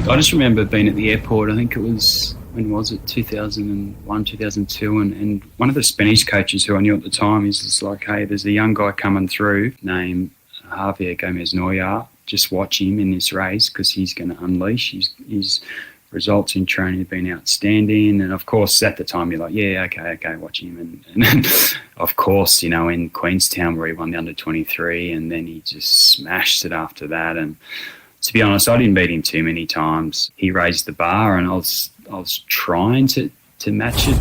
I just remember being at the airport. I think it was, when was it, 2001, 2002, and one of the Spanish coaches who I knew at the time, he's just like, hey, there's a young guy coming through named Javier Gómez Noya. Just watch him in this race because he's going to unleash. His results in training have been outstanding. And, of course, at the time, you're like, yeah, okay, watch him. And of course, you know, in Queenstown where he won the under-23, and then he just smashed it after that. And to be honest, I didn't beat him too many times. He raised the bar, and I was trying to match it.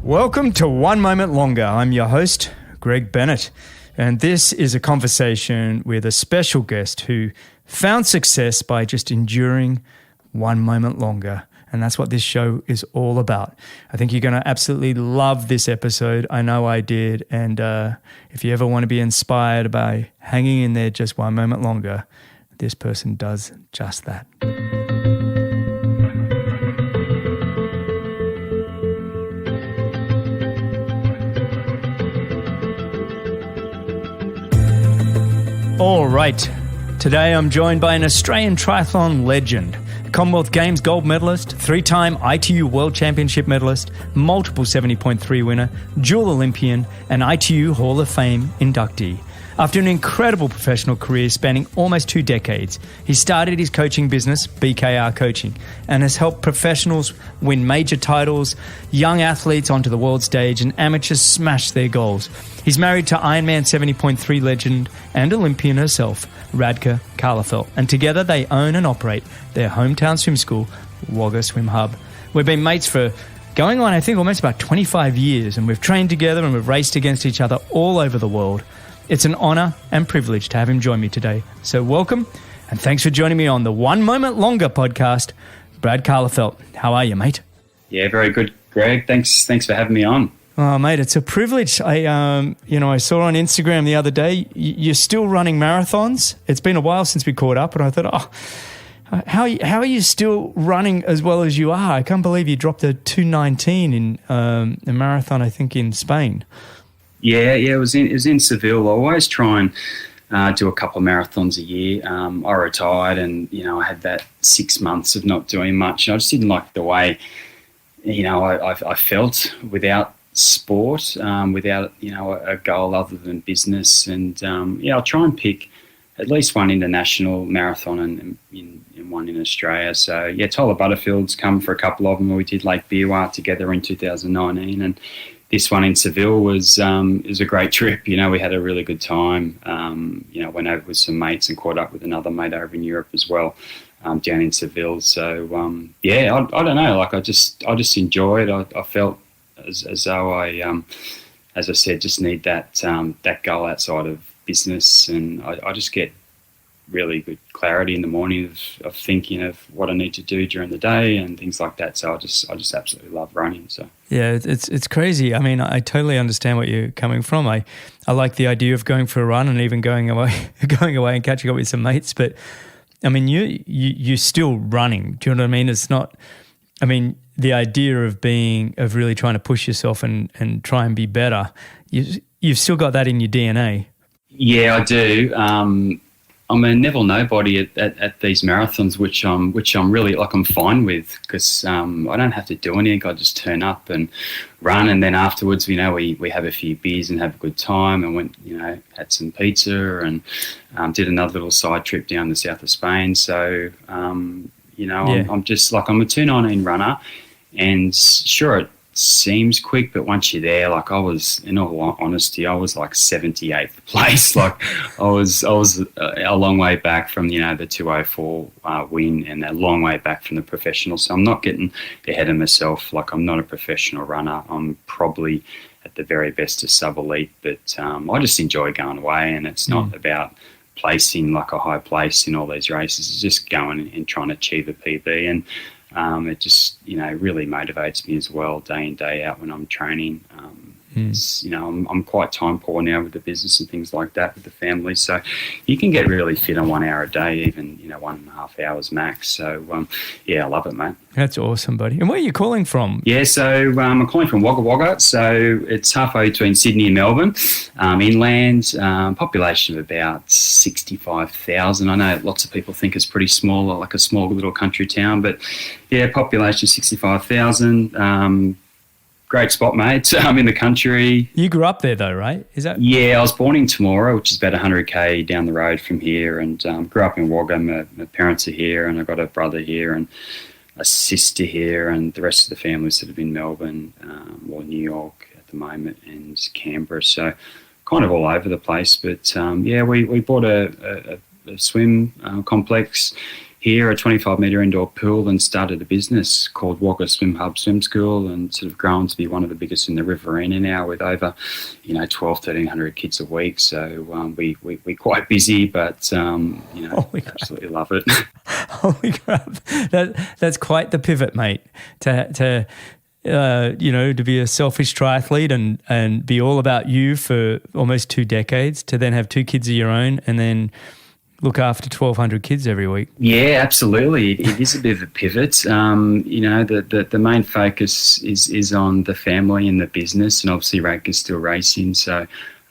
Welcome to One Moment Longer. I'm your host, Greg Bennett, and this is a conversation with a special guest who found success by just enduring one moment longer. And that's what this show is all about. I think you're going to absolutely love this episode. I know I did. And if you ever want to be inspired by hanging in there just one moment longer, this person does just that. All right. Today I'm joined by an Australian Triathlon legend, Commonwealth Games Gold Medalist, 3-time ITU World Championship Medalist, multiple 70.3 winner, dual Olympian, and ITU Hall of Fame inductee. After an incredible professional career spanning almost 2 decades, he started his coaching business, BKR Coaching, and has helped professionals win major titles, young athletes onto the world stage, and amateurs smash their goals. He's married to Ironman 70.3 legend and Olympian herself, Radka Kahlefeldt, and together they own and operate their hometown swim school, Wagga Swim Hub. We've been mates for going on, I think, almost about 25 years, and we've trained together and we've raced against each other all over the world. It's an honour and privilege to have him join me today. So welcome, and thanks for joining me on the One Moment Longer podcast, Brad Kahlefeldt. How are you, mate? Yeah, very good, Greg. Thanks for having me on. Oh, mate, it's a privilege. I saw on Instagram the other day, you're still running marathons. It's been a while since we caught up, and I thought, how are you still running as well as you are? I can't believe you dropped a 2:19 in a marathon, I think, in Spain. Yeah, it was in Seville. I always try and do a couple of marathons a year. I retired, and I had that 6 months of not doing much. I just didn't like the way I felt without sport, without a goal other than business. And I'll try and pick at least one international marathon and one in Australia. So Tyler Butterfield's come for a couple of them. We did Lake Biwa together in 2019, and this one in Seville was a great trip. We had a really good time. Went over with some mates and caught up with another mate over in Europe as well, down in Seville. So I don't know. Like I just enjoyed. I felt as though I, as I said, just need that goal outside of business, and I just get really good clarity in the morning of thinking of what I need to do during the day and things like that. So I just absolutely love running. So yeah, it's crazy. I mean, I totally understand what you're coming from. I like the idea of going for a run and even going away and catching up with some mates. But I mean, you're still running. Do you know what I mean? It's not. I mean, the idea of really trying to push yourself and try and be better. You've still got that in your DNA. Yeah, I do. I'm a Neville nobody at these marathons, which I'm really I'm fine with, because I don't have to do anything. I just turn up and run, and then afterwards, we have a few beers and have a good time, and went had some pizza and did another little side trip down the south of Spain. So I'm just I'm a 2:19 runner, and sure, it seems quick, but once you're there, I was, in all honesty, I was 78th place. I was a long way back from the 2:04 win, and a long way back from the professional. So I'm not getting ahead of myself. I'm not a professional runner. I'm probably at the very best a sub-elite, but I just enjoy going away, and it's not about placing a high place in all these races. It's just going and trying to achieve a PB, and it just really motivates me as well, day in, day out when I'm training. You know, I'm quite time poor now with the business and things like that with the family. So you can get really fit on 1 hour a day, even, you know, 1.5 hours max. So, yeah, I love it, mate. That's awesome, buddy. And where are you calling from? Yeah, so I'm calling from Wagga. So it's halfway between Sydney and Melbourne, inland, population of about 65,000. I know lots of people think it's pretty small, like a small little country town, but yeah, population 65,000. Great spot, mate. I'm in the country. You grew up there though, right? Is that? Yeah, I was born in Temora, which is about 100k down the road from here, and grew up in Wagga. My parents are here, and I've got a brother here and a sister here, and the rest of the family sort of in Melbourne or New York at the moment, and Canberra. So kind of all over the place. But yeah, we bought a swim complex here, a 25-metre indoor pool, and started a business called Wagga Swim Hub Swim School, and sort of grown to be one of the biggest in the Riverina now, with over, 1,200 kids a week. So we're quite busy, but absolutely love it. Holy crap! That's quite the pivot, mate. To be a selfish triathlete and be all about you for almost 2 decades, to then have 2 kids of your own, and then look after 1,200 kids every week. Yeah, absolutely. It is a bit of a pivot. The main focus is on the family and the business, and obviously Radka's still racing. So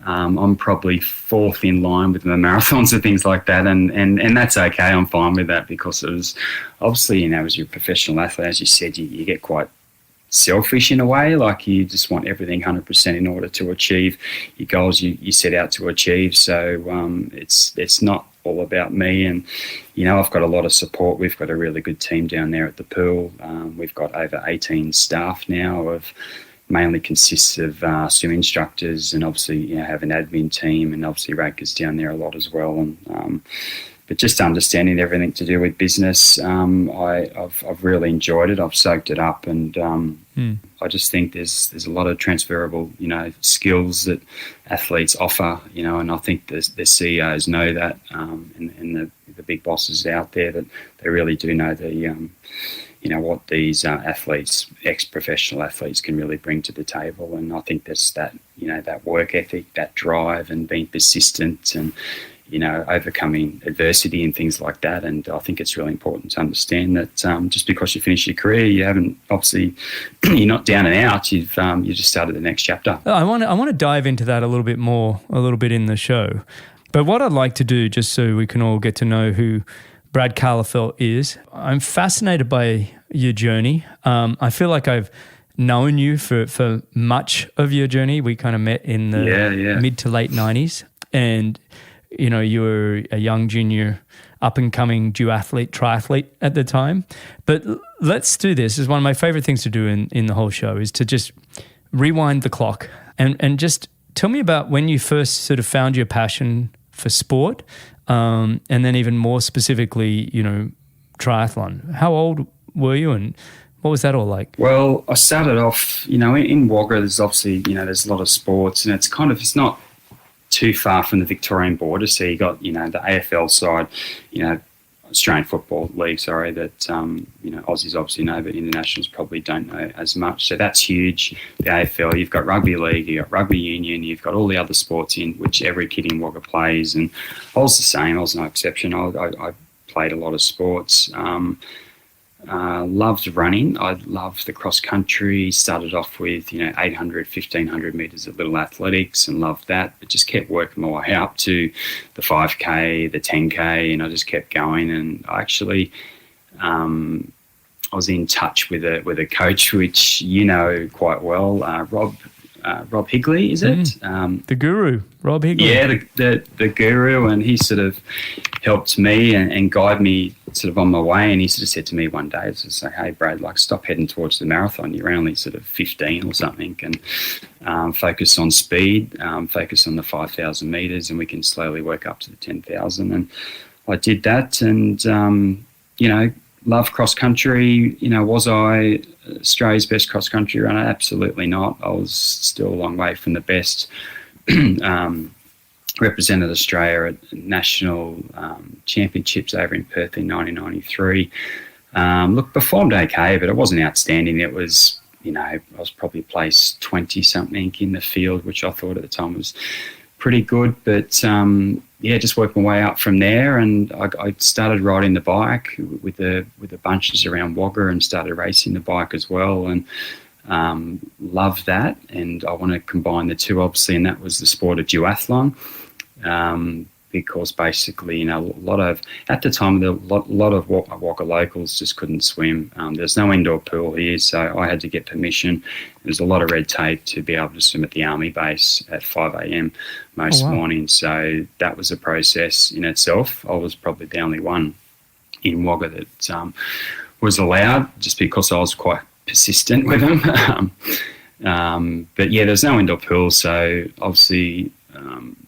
I'm probably 4th in line with the marathons and things like that, and that's okay. I'm fine with that, because it was obviously, as you're a professional athlete, as you said, you get quite selfish in a way, like you just want everything 100% in order to achieve your goals you set out to achieve. So it's not all about me, and I've got a lot of support. We've got a really good team down there at the pool. We've got over 18 staff now, of mainly consists of swim instructors, and obviously have an admin team, and obviously Radka's down there a lot as well. And but just understanding everything to do with business, I've really enjoyed it. I've soaked it up, and I just think there's a lot of transferable, skills that athletes offer, and I think the CEOs know that, and the big bosses out there, that they really do know what these athletes, ex-professional athletes, can really bring to the table. And I think there's that, that work ethic, that drive, and being persistent, and overcoming adversity and things like that. And I think it's really important to understand that just because you finish your career, you haven't, obviously, you're not down and out. You just started the next chapter. I want to dive into that a little bit in the show. But what I'd like to do, just so we can all get to know who Brad Kahlefeldt is, I'm fascinated by your journey. I feel like I've known you for much of your journey. We kind of met in the mid to late 90s, and you were a young junior, up-and-coming duathlete, triathlete at the time. But let's do this. It's one of my favorite things to do in the whole show, is to just rewind the clock and just tell me about when you first sort of found your passion for sport, and then even more specifically, triathlon. How old were you, and what was that all like? Well, I started off, in Wagga, there's obviously, there's a lot of sports, and it's not too far from the Victorian border. So you got, the AFL side, Australian Football League, that, Aussies obviously know, but internationals probably don't know as much. So that's huge. The AFL, you've got rugby league, you've got rugby union, you've got all the other sports in which every kid in Wagga plays. And I was the same. I was no exception. I played a lot of sports. Loved running. I loved the cross country. Started off with 800, 1,500 metres of little athletics, and loved that. But just kept working my way up to the 5K, the 10K, and I just kept going. And I actually, I was in touch with a coach, which quite well, Rob Higley, is it? The guru, Rob Higley. Yeah, the guru, and he sort of helped me and guide me sort of on my way. And he sort of said to me one day, it's like, hey, Brad, stop heading towards the marathon. You're only sort of 15 or something, and focus on speed, focus on the 5,000 metres, and we can slowly work up to the 10,000. And I did that, and, love cross country. Was I Australia's best cross country runner? Absolutely not. I was still a long way from the best. Represented Australia at national championships over in Perth in 1993. Performed okay, but it wasn't outstanding. It was, I was probably placed 20-something in the field, which I thought at the time was pretty good. But, just worked my way up from there, and I started riding the bike with the bunches around Wagga and started racing the bike as well, and loved that. And I want to combine the two, obviously, and that was the sport of duathlon. Because basically, a lot of Wagga locals just couldn't swim. There's no indoor pool here, so I had to get permission. There's a lot of red tape to be able to swim at the army base at 5 a.m. most mornings. So that was a process in itself. I was probably the only one in Wagga that was allowed, just because I was quite persistent with them. But yeah, there's no indoor pool, so obviously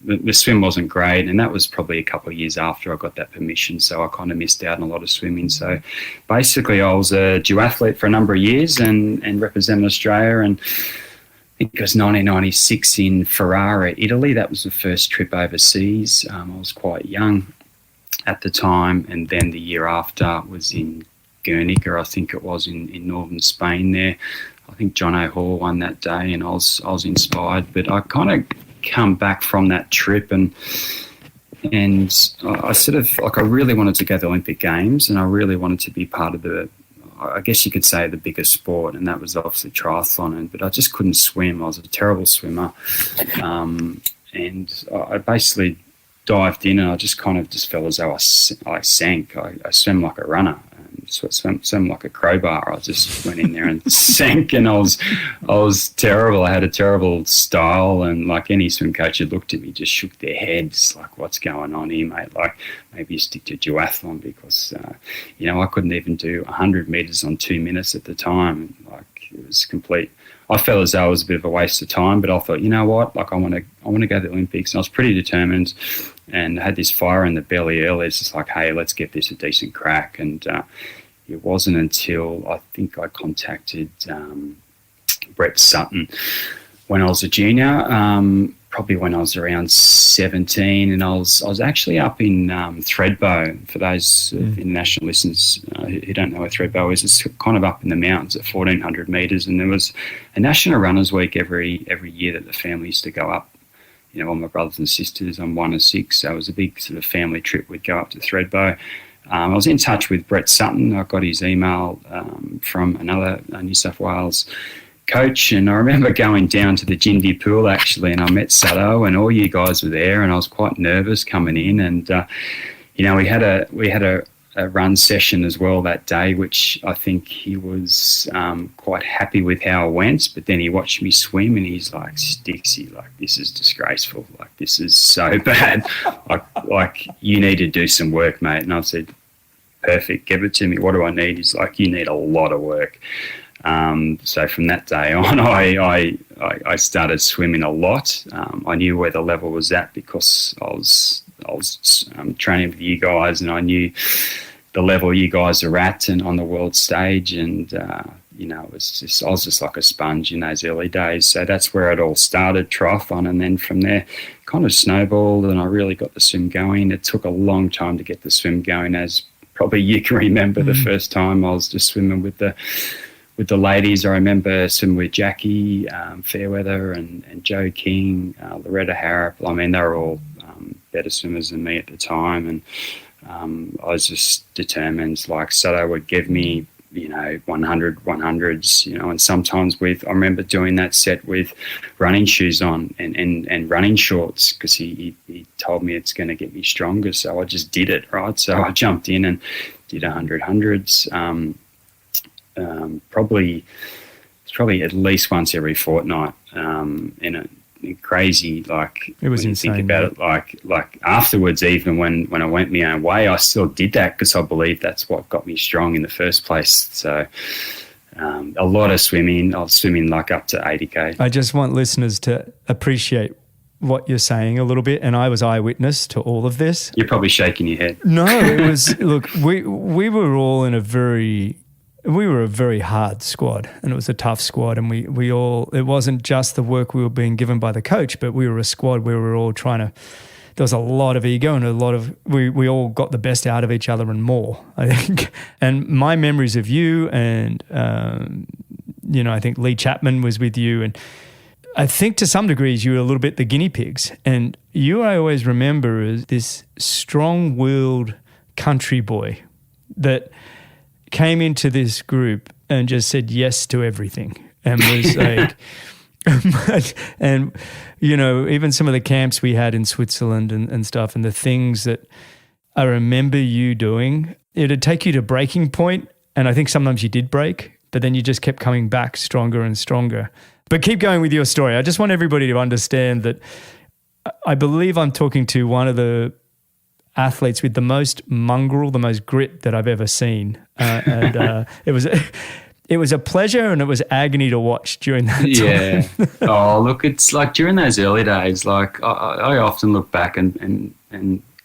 the swim wasn't great, and that was probably a couple of years after I got that permission, so I kind of missed out on a lot of swimming. So basically I was a duathlete for a number of years and represented Australia, and I think it was 1996 in Ferrara, Italy. That was the first trip overseas. I was quite young at the time, and then the year after was in Guernica, I think it was, in northern Spain there. I think John O'Hall won that day, and I was inspired. But I kind of come back from that trip, and I sort of, like, I really wanted to go to the Olympic Games, and I really wanted to be part of the, I guess you could say, the biggest sport, and that was obviously triathlon. But I just couldn't swim. I was a terrible swimmer, and I basically dived in, and I just kind of just felt as though I sank. I swam like a runner. Swam like a crowbar. I just went in there and sank, and I was terrible. I had a terrible style, and like any swim coach who looked at me just shook their heads like, what's going on here, mate? Like, maybe you stick to duathlon, because I couldn't even do 100 meters on 2 minutes at the time. Like, it was complete. I felt as though it was a bit of a waste of time, but I thought, you know what? Like, I want to go to the Olympics, and I was pretty determined, and I had this fire in the belly early. It's just like, hey, let's get this a decent crack. And it wasn't until I think I contacted Brett Sutton when I was a junior, probably when I was around 17, and I was actually up in Thredbo. For those international listeners who don't know where Thredbo is, it's kind of up in the mountains at 1,400 metres, and there was a National Runners Week every year that the family used to go up. All my brothers and sisters, I'm one of six, so it was a big sort of family trip. We'd go up to Thredbo. I was in touch with Brett Sutton. I got his email from another New South Wales coach, and I remember going down to the Jindy pool actually, and I met Sutto, and all you guys were there, and I was quite nervous coming in, and we had a run session as well that day, which I think he was quite happy with how it went. But then he watched me swim, and he's like, Stixie, like, this is disgraceful. Like, this is so bad. like, you need to do some work, mate. And I said, perfect, give it to me. What do I need? He's like, you need a lot of work. So from that day on, I started swimming a lot. I knew where the level was at because I was training with you guys, and I knew the level you guys are at and on the world stage, and it was I was just like a sponge in those early days. So that's where it all started, triathlon, and then from there kind of snowballed, and I really got the swim going. It took a long time to get the swim going, as probably you can remember. The first time I was just swimming with the ladies. I remember swimming with Jackie Fairweather and Joe King, Loretta Harrop. I mean, they were all better swimmers than me at the time, and I was just determined. Like, Sutto would give me 100s, and sometimes I remember doing that set with running shoes on and running shorts, because he told me it's going to get me stronger. So I just did it, right? So I jumped in and did 100s. Probably at least once every fortnight, and crazy. Like, it was when insane. You think about it, like afterwards, even when I went my own way, I still did that because I believe that's what got me strong in the first place. So a lot of swimming. I was swimming like up to 80k. I just want listeners to appreciate what you're saying a little bit, and I was eyewitness to all of this. You're probably shaking your head. No, it was, look, we were all in a very hard squad, and it was a tough squad, and we all, it wasn't just the work we were being given by the coach, but we were a squad where we were all trying to, there was a lot of ego and a lot of, we all got the best out of each other and more, I think. And my memories of you and I think Lee Chapman was with you, and I think to some degrees you were a little bit the guinea pigs. And you, I always remember as this strong-willed country boy that came into this group and just said yes to everything and was like, and, even some of the camps we had in Switzerland and stuff, and the things that I remember you doing, it'd take you to breaking point, and I think sometimes you did break, but then you just kept coming back stronger and stronger. But keep going with your story. I just want everybody to understand that I believe I'm talking to one of the athletes with the most mongrel, the most grit that I've ever seen. It was a pleasure and it was agony to watch during that time. Yeah. Oh, look, it's like during those early days, like I often look back and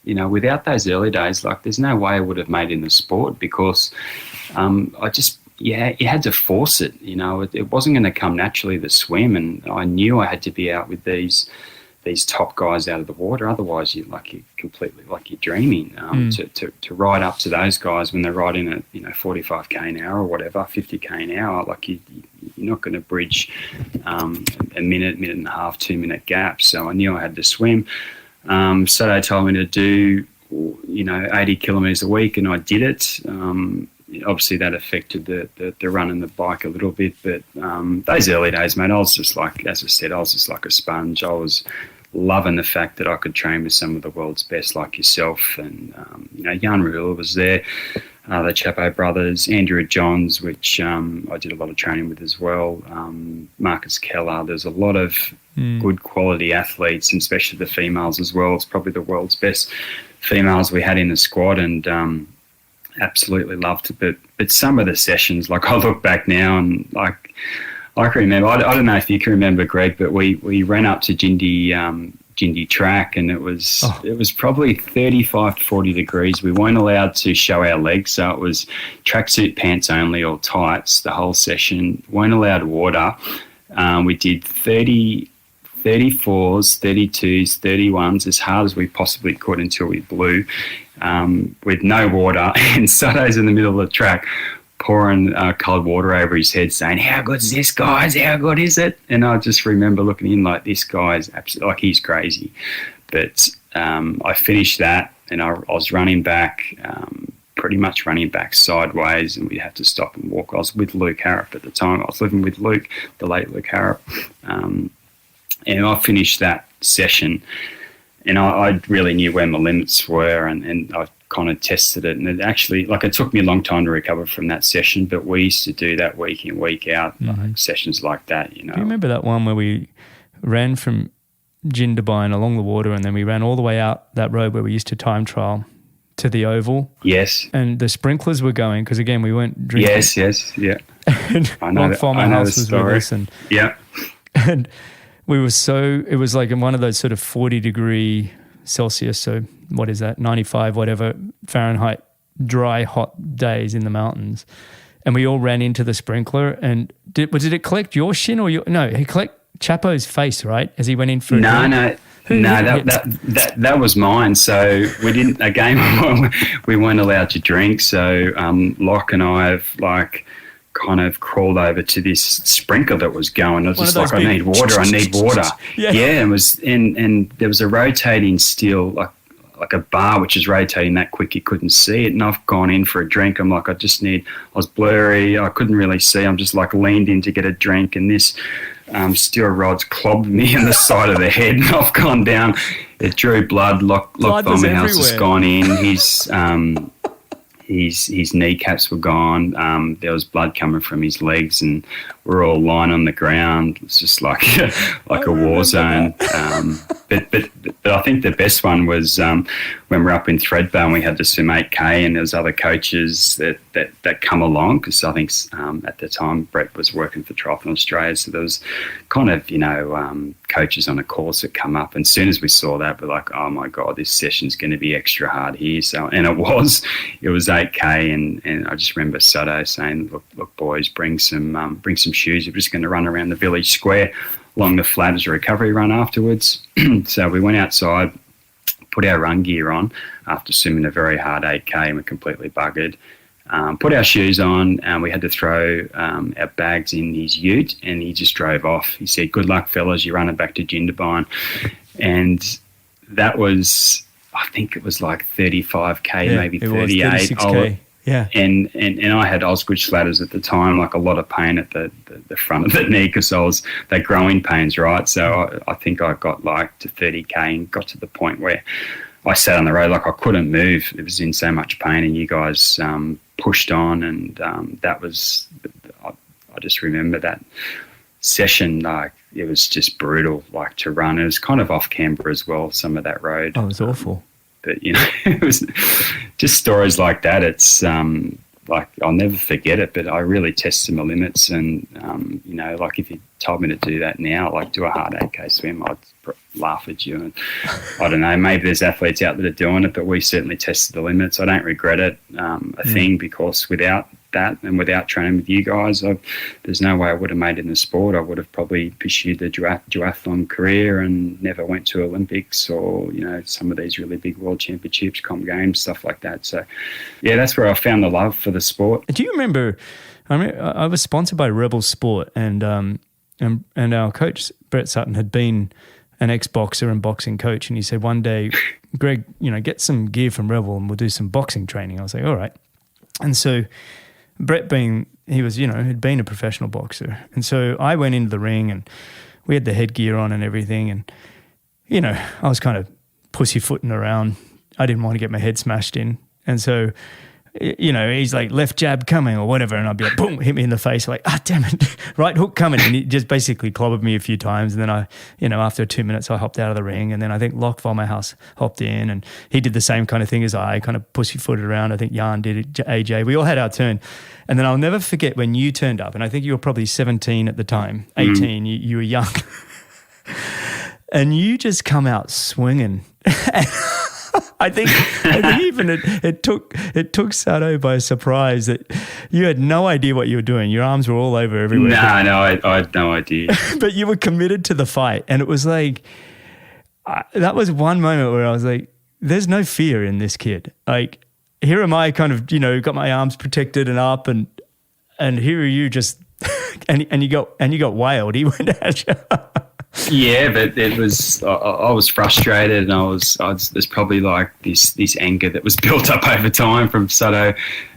without those early days, like there's no way I would have made it in the sport because you had to force it. It wasn't going to come naturally, the swim, and I knew I had to be out with these top guys out of the water. Otherwise, you're completely like you're dreaming. To ride up to those guys when they're riding at 45k an hour or whatever, 50k an hour, like you're not going to bridge a minute and a half, 2 minute gap. So I knew I had to swim. So they told me to do 80 kilometres a week, and I did it. Obviously that affected the run and the bike a little bit, but those early days, mate, I was just like, as I said, I was just like a sponge. I was loving the fact that I could train with some of the world's best like yourself, and Jan Rahula was there, the Chapo brothers, Andrew Johns, which I did a lot of training with as well, Marcus Keller. There's a lot of good quality athletes, and especially the females as well. It's probably the world's best females we had in the squad, and absolutely loved it. But some of the sessions, like I look back now and like I can remember, I don't know if you can remember, Greg, but we ran up to Jindy track, and it was probably 35 to 40 degrees. We weren't allowed to show our legs, so it was tracksuit pants only or tights the whole session. Weren't allowed water. We did 34s, 32s, 31s as hard as we possibly could until we blew, with no water, and Sutto's in the middle of the track pouring cold water over his head saying, "How good is this, guys? How good is it?" And I just remember looking in like, this guy's absolutely, like, he's crazy. But I finished that, and I was running back, pretty much running back sideways, and we'd have to stop and walk. I was with Luke Harrop at the time. I was living with Luke, the late Luke Harrop. And I finished that session, and I really knew where my limits were, and I kind of tested it. And it actually, like, it took me a long time to recover from that session, but we used to do that week in, week out, like, sessions like that, Do you remember that one where we ran from Jindabyne along the water, and then we ran all the way out that road where we used to time trial to the oval? Yes. And the sprinklers were going, because again, we weren't drinking. Yes, yeah. And I know Farmerhouse was story. with us, and yeah. And it was like in one of those sort of 40 degree Celsius, so what is that, 95 whatever Fahrenheit, dry hot days in the mountains, and we all ran into the sprinkler. And did it collect your shin or your? No, he collect Chapo's face, right, as he went in for No, that was mine. So we didn't, again, we weren't allowed to drink, so Locke and I have kind of crawled over to this sprinkler that was going. I was just like, I need water. Yeah, and there was a rotating steel, like a bar which is rotating that quick you couldn't see it. And I've gone in for a drink. I'm like, I was blurry. I couldn't really see. I'm just like leaned in to get a drink, and this steel rod's clobbed me in the side of the head, and I've gone down. It drew blood. Locke Farmerhouse has gone in. His kneecaps were gone. There was blood coming from his legs, and we're all lying on the ground. It's just like a war zone. But I think the best one was when we were up in Thredbo and we had to swim 8K, and there was other coaches that come along, because I think at the time Brett was working for Triathlon Australia, so there was kind of coaches on a course that come up, and as soon as we saw that, we're like, oh my god, this session's going to be extra hard here. So, and it was 8K, and I just remember Sutto saying, look boys, bring some shoes. We're just going to run around the village square along the flat as a recovery run afterwards. So we went outside, put our run gear on after swimming a very hard 8K, and we're completely buggered. put our shoes on, and we had to throw our bags in his ute, and he just drove off. He said, "Good luck, fellas, you're running back to Jindabyne." And that was, I think it was like 35K, maybe 38. 36K. Yeah. And I had Osgood slatters at the time, like a lot of pain at the front of the knee because they're growing pains, right? So I think I got like to 30K and got to the point where I sat on the road like I couldn't move. It was in so much pain, and you guys pushed on, and that was, I just remember that session, like it was just brutal, like to run. It was kind of off Canberra as well, some of that road. Oh, it was awful. But, you know, it was just stories like that. It's like I'll never forget it, but I really tested my limits. And, you know, like if you told me to do that now, like do a hard 8K swim, I'd laugh at you. And I don't know, maybe there's athletes out there that are doing it, but we certainly tested the limits. I don't regret it a thing, because without that and without training with you guys, there's no way I would have made it in the sport. I would have probably pursued the duathlon career and never went to Olympics or, you know, some of these really big world championships, Com Games, stuff like that. So, yeah, that's where I found the love for the sport. Do you remember, I was sponsored by Rebel Sport, and our coach, Brett Sutton, had been an ex-boxer and boxing coach, and he said one day, "Greg, you know, get some gear from Rebel and we'll do some boxing training." I was like, all right. And so Brett he was, you know, had been a professional boxer. And so I went into the ring and we had the headgear on and everything. And, you know, I was kind of pussyfooting around. I didn't want to get my head smashed in. And so, you know, he's like, left jab coming or whatever. And I'd be like, boom, hit me in the face. Like, damn it, right hook coming. And he just basically clobbered me a few times. And then I, you know, after 2 minutes, I hopped out of the ring. And then I think Locke Vollmerhouse hopped in and he did the same kind of thing as I, kind of pussyfooted around. I think Jan did it, AJ. We all had our turn. And then I'll never forget when you turned up. And I think you were probably 17 at the time, 18. You were young. And you just come out swinging. I think even it took Sato by surprise that you had no idea what you were doing. Your arms were all over everywhere. No, I had no idea. But you were committed to the fight, and it was like that was one moment where I was like, "There's no fear in this kid." Like, here am I, kind of, you know, got my arms protected and up, and here are you just and you got whaled. He went at you. Yeah, but it was, I was frustrated, and there's probably like this anger that was built up over time from Sato,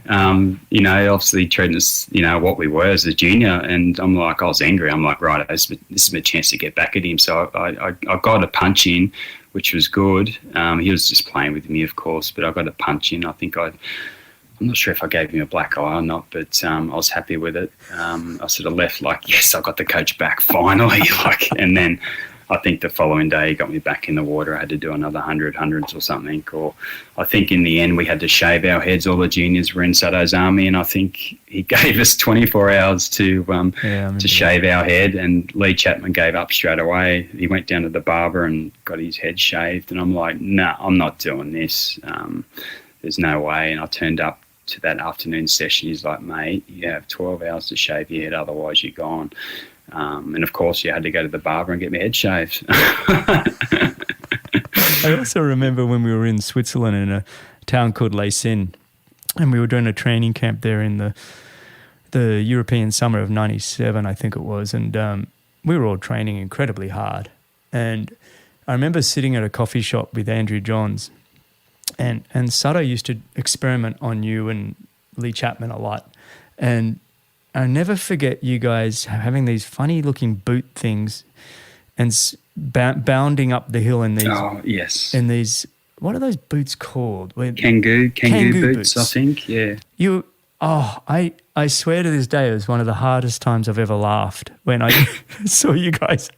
you know, obviously treating us, you know, what we were as a junior. And I was angry. I'm like, right, this is my chance to get back at him. So I got a punch in, which was good. He was just playing with me, of course, but I got a punch in. I think I'm not sure if I gave him a black eye or not, but I was happy with it. I sort of left like, yes, I got the coach back finally. And then I think the following day he got me back in the water. I had to do another hundreds or something. Or I think in the end we had to shave our heads. All the juniors were in Sato's army, and I think he gave us 24 hours to shave our head. And Lee Chapman gave up straight away. He went down to the barber and got his head shaved. And I'm like, no, I'm not doing this. There's no way. And I turned up to that afternoon session. He's like, mate, you have 12 hours to shave your head, otherwise you're gone. And of course you had to go to the barber and get my head shaved. I also remember when we were in Switzerland in a town called Leysin, and we were doing a training camp there in the European summer of 97, I think it was. And we were all training incredibly hard. And I remember sitting at a coffee shop with Andrew Johns, and Sato used to experiment on you and Lee Chapman a lot. And I'll never forget you guys having these funny looking boot things and bounding up the hill in these. Oh, yes. In these, what are those boots called? Kangoo boots, I think. Yeah. I swear to this day it was one of the hardest times I've ever laughed when I saw you guys.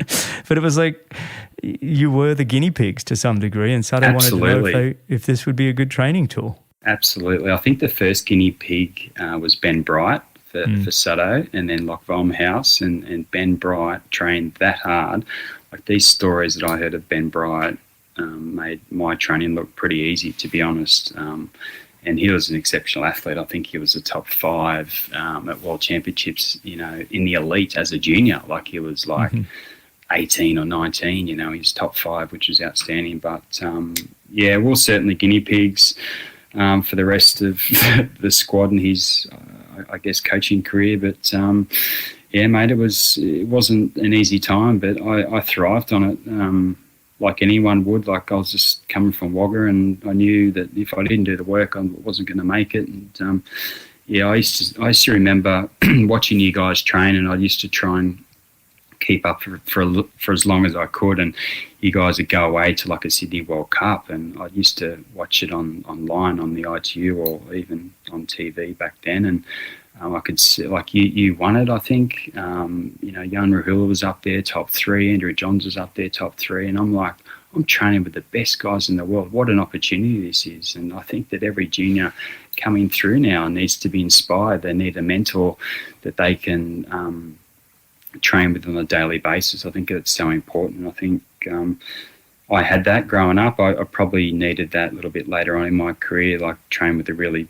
But it was like you were the guinea pigs to some degree, and Sato wanted to know if this would be a good training tool. Absolutely. I think the first guinea pig was Ben Bright for Sato, and then Locke Vollmerhouse, and Ben Bright trained that hard. Like, these stories that I heard of Ben Bright made my training look pretty easy, to be honest. And he was an exceptional athlete. I think he was a top 5 at World Championships, you know, in the elite as a junior. Like, he was like 18 or 19, you know, he's top 5, which is outstanding. But, yeah, we're certainly guinea pigs. for the rest of the squad and his, I guess, coaching career. But yeah, mate, it wasn't an easy time, but I thrived on it. Like anyone would. Like I was just coming from Wagga, and I knew that if I didn't do the work, I wasn't going to make it. And yeah, I used to remember watching you guys train, and I used to try and keep up for as long as I could. And you guys would go away to like a Sydney World Cup, and I used to watch it online on the ITU or even on TV back then. And I could see, like, you won it, I think. Jan Rahula was up there, top 3. Andrew Johns was up there, top 3. And I'm like, I'm training with the best guys in the world. What an opportunity this is. And I think that every junior coming through now needs to be inspired. They need a mentor that they can train with on a daily basis. I think it's so important. I think I had that growing up. I probably needed that a little bit later on in my career, like train with the really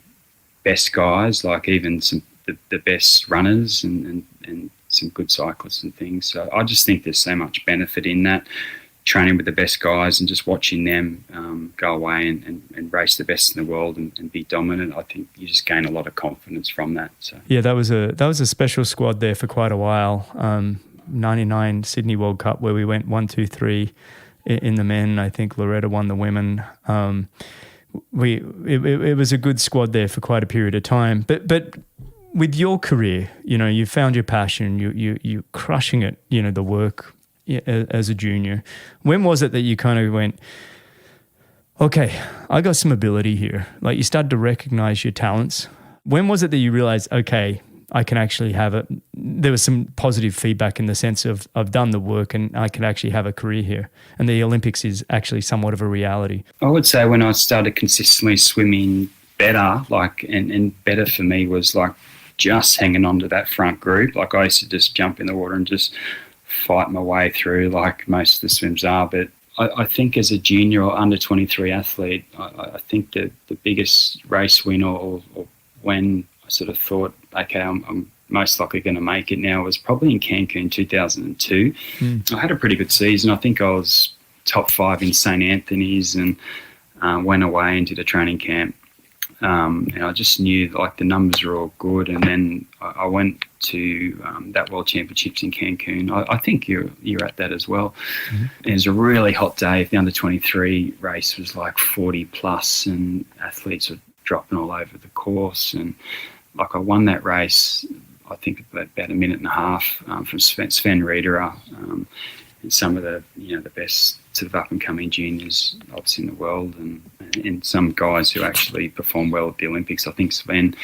best guys, like even the best runners and some good cyclists and things. So I just think there's so much benefit in that, training with the best guys and just watching them go away and race the best in the world and be dominant. I think you just gain a lot of confidence from that. So yeah, that was a special squad there for quite a while. 99 Sydney World Cup where we went 1, 2, 3 in the men. I think Loretta won the women. It was a good squad there for quite a period of time. But with your career, you found your passion. You're crushing it. The work as a junior. When was it that you kind of went, okay, I got some ability here? Like you started to recognize your talents. When was it that you realized, okay, I can actually have it? There was some positive feedback in the sense of I've done the work and I can actually have a career here. And the Olympics is actually somewhat of a reality. I would say when I started consistently swimming better, and better for me was like just hanging on to that front group. Like I used to just jump in the water and just fight my way through like most of the swims are. But I think as a junior or under 23 athlete, I think that the biggest race win or when I sort of thought, okay, I'm most likely going to make it now, was probably in Cancun 2002. I had a pretty good season. I think I was top 5 in St. Anthony's and went away and did a training camp. And I just knew like the numbers were all good. And then I went to that World Championships in Cancun. I think you're at that as well. It was a really hot day. The under 23 race was like 40 plus and athletes were dropping all over the course. And like I won that race, I think about a minute and a half from Sven Riederer and some of the the best sort of up and coming juniors obviously in the world, and some guys who actually performed well at the Olympics. I think Sven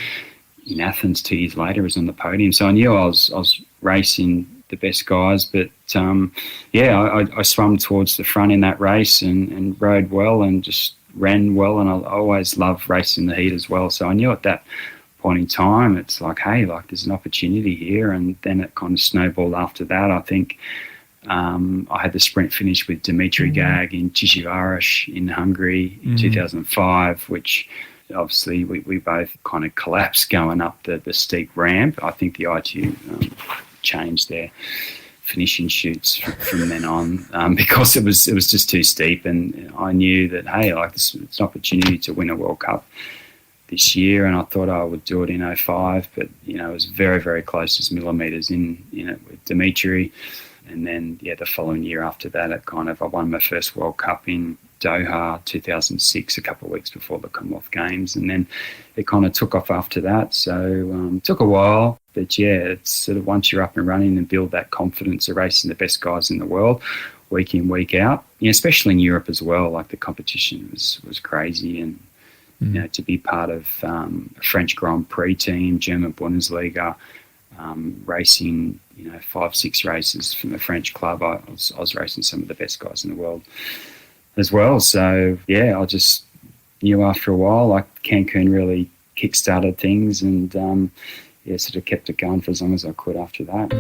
in Athens 2 years later was on the podium. So I knew I was racing the best guys, but I swam towards the front in that race and rode well and just ran well, and I always loved racing the heat as well. So I knew at that point in time, it's like, hey, like there's an opportunity here. And then it kind of snowballed after that. I think I had the sprint finish with Dimitri Gag in Tishivaras in Hungary in 2005, which obviously we both kind of collapsed going up the steep ramp. I think the ITU changed their finishing chutes from then on because it was just too steep, and I knew that, hey, like it's an opportunity to win a World Cup this year, and I thought I would do it in 2005, but it was very, very close as millimetres in with Dimitri. And then the following year after that, I won my first World Cup in Doha 2006, a couple of weeks before the Commonwealth Games, and then it kind of took off after that. So it took a while, but it's sort of once you're up and running and build that confidence of racing the best guys in the world week in, week out, especially in Europe as well. Like the competition was crazy, and to be part of a French Grand Prix team, German Bundesliga, racing 5-6 races from the French club. I was racing some of the best guys in the world as well. So I just knew after a while, like Cancun really kick-started things, and sort of kept it going for as long as I could after that.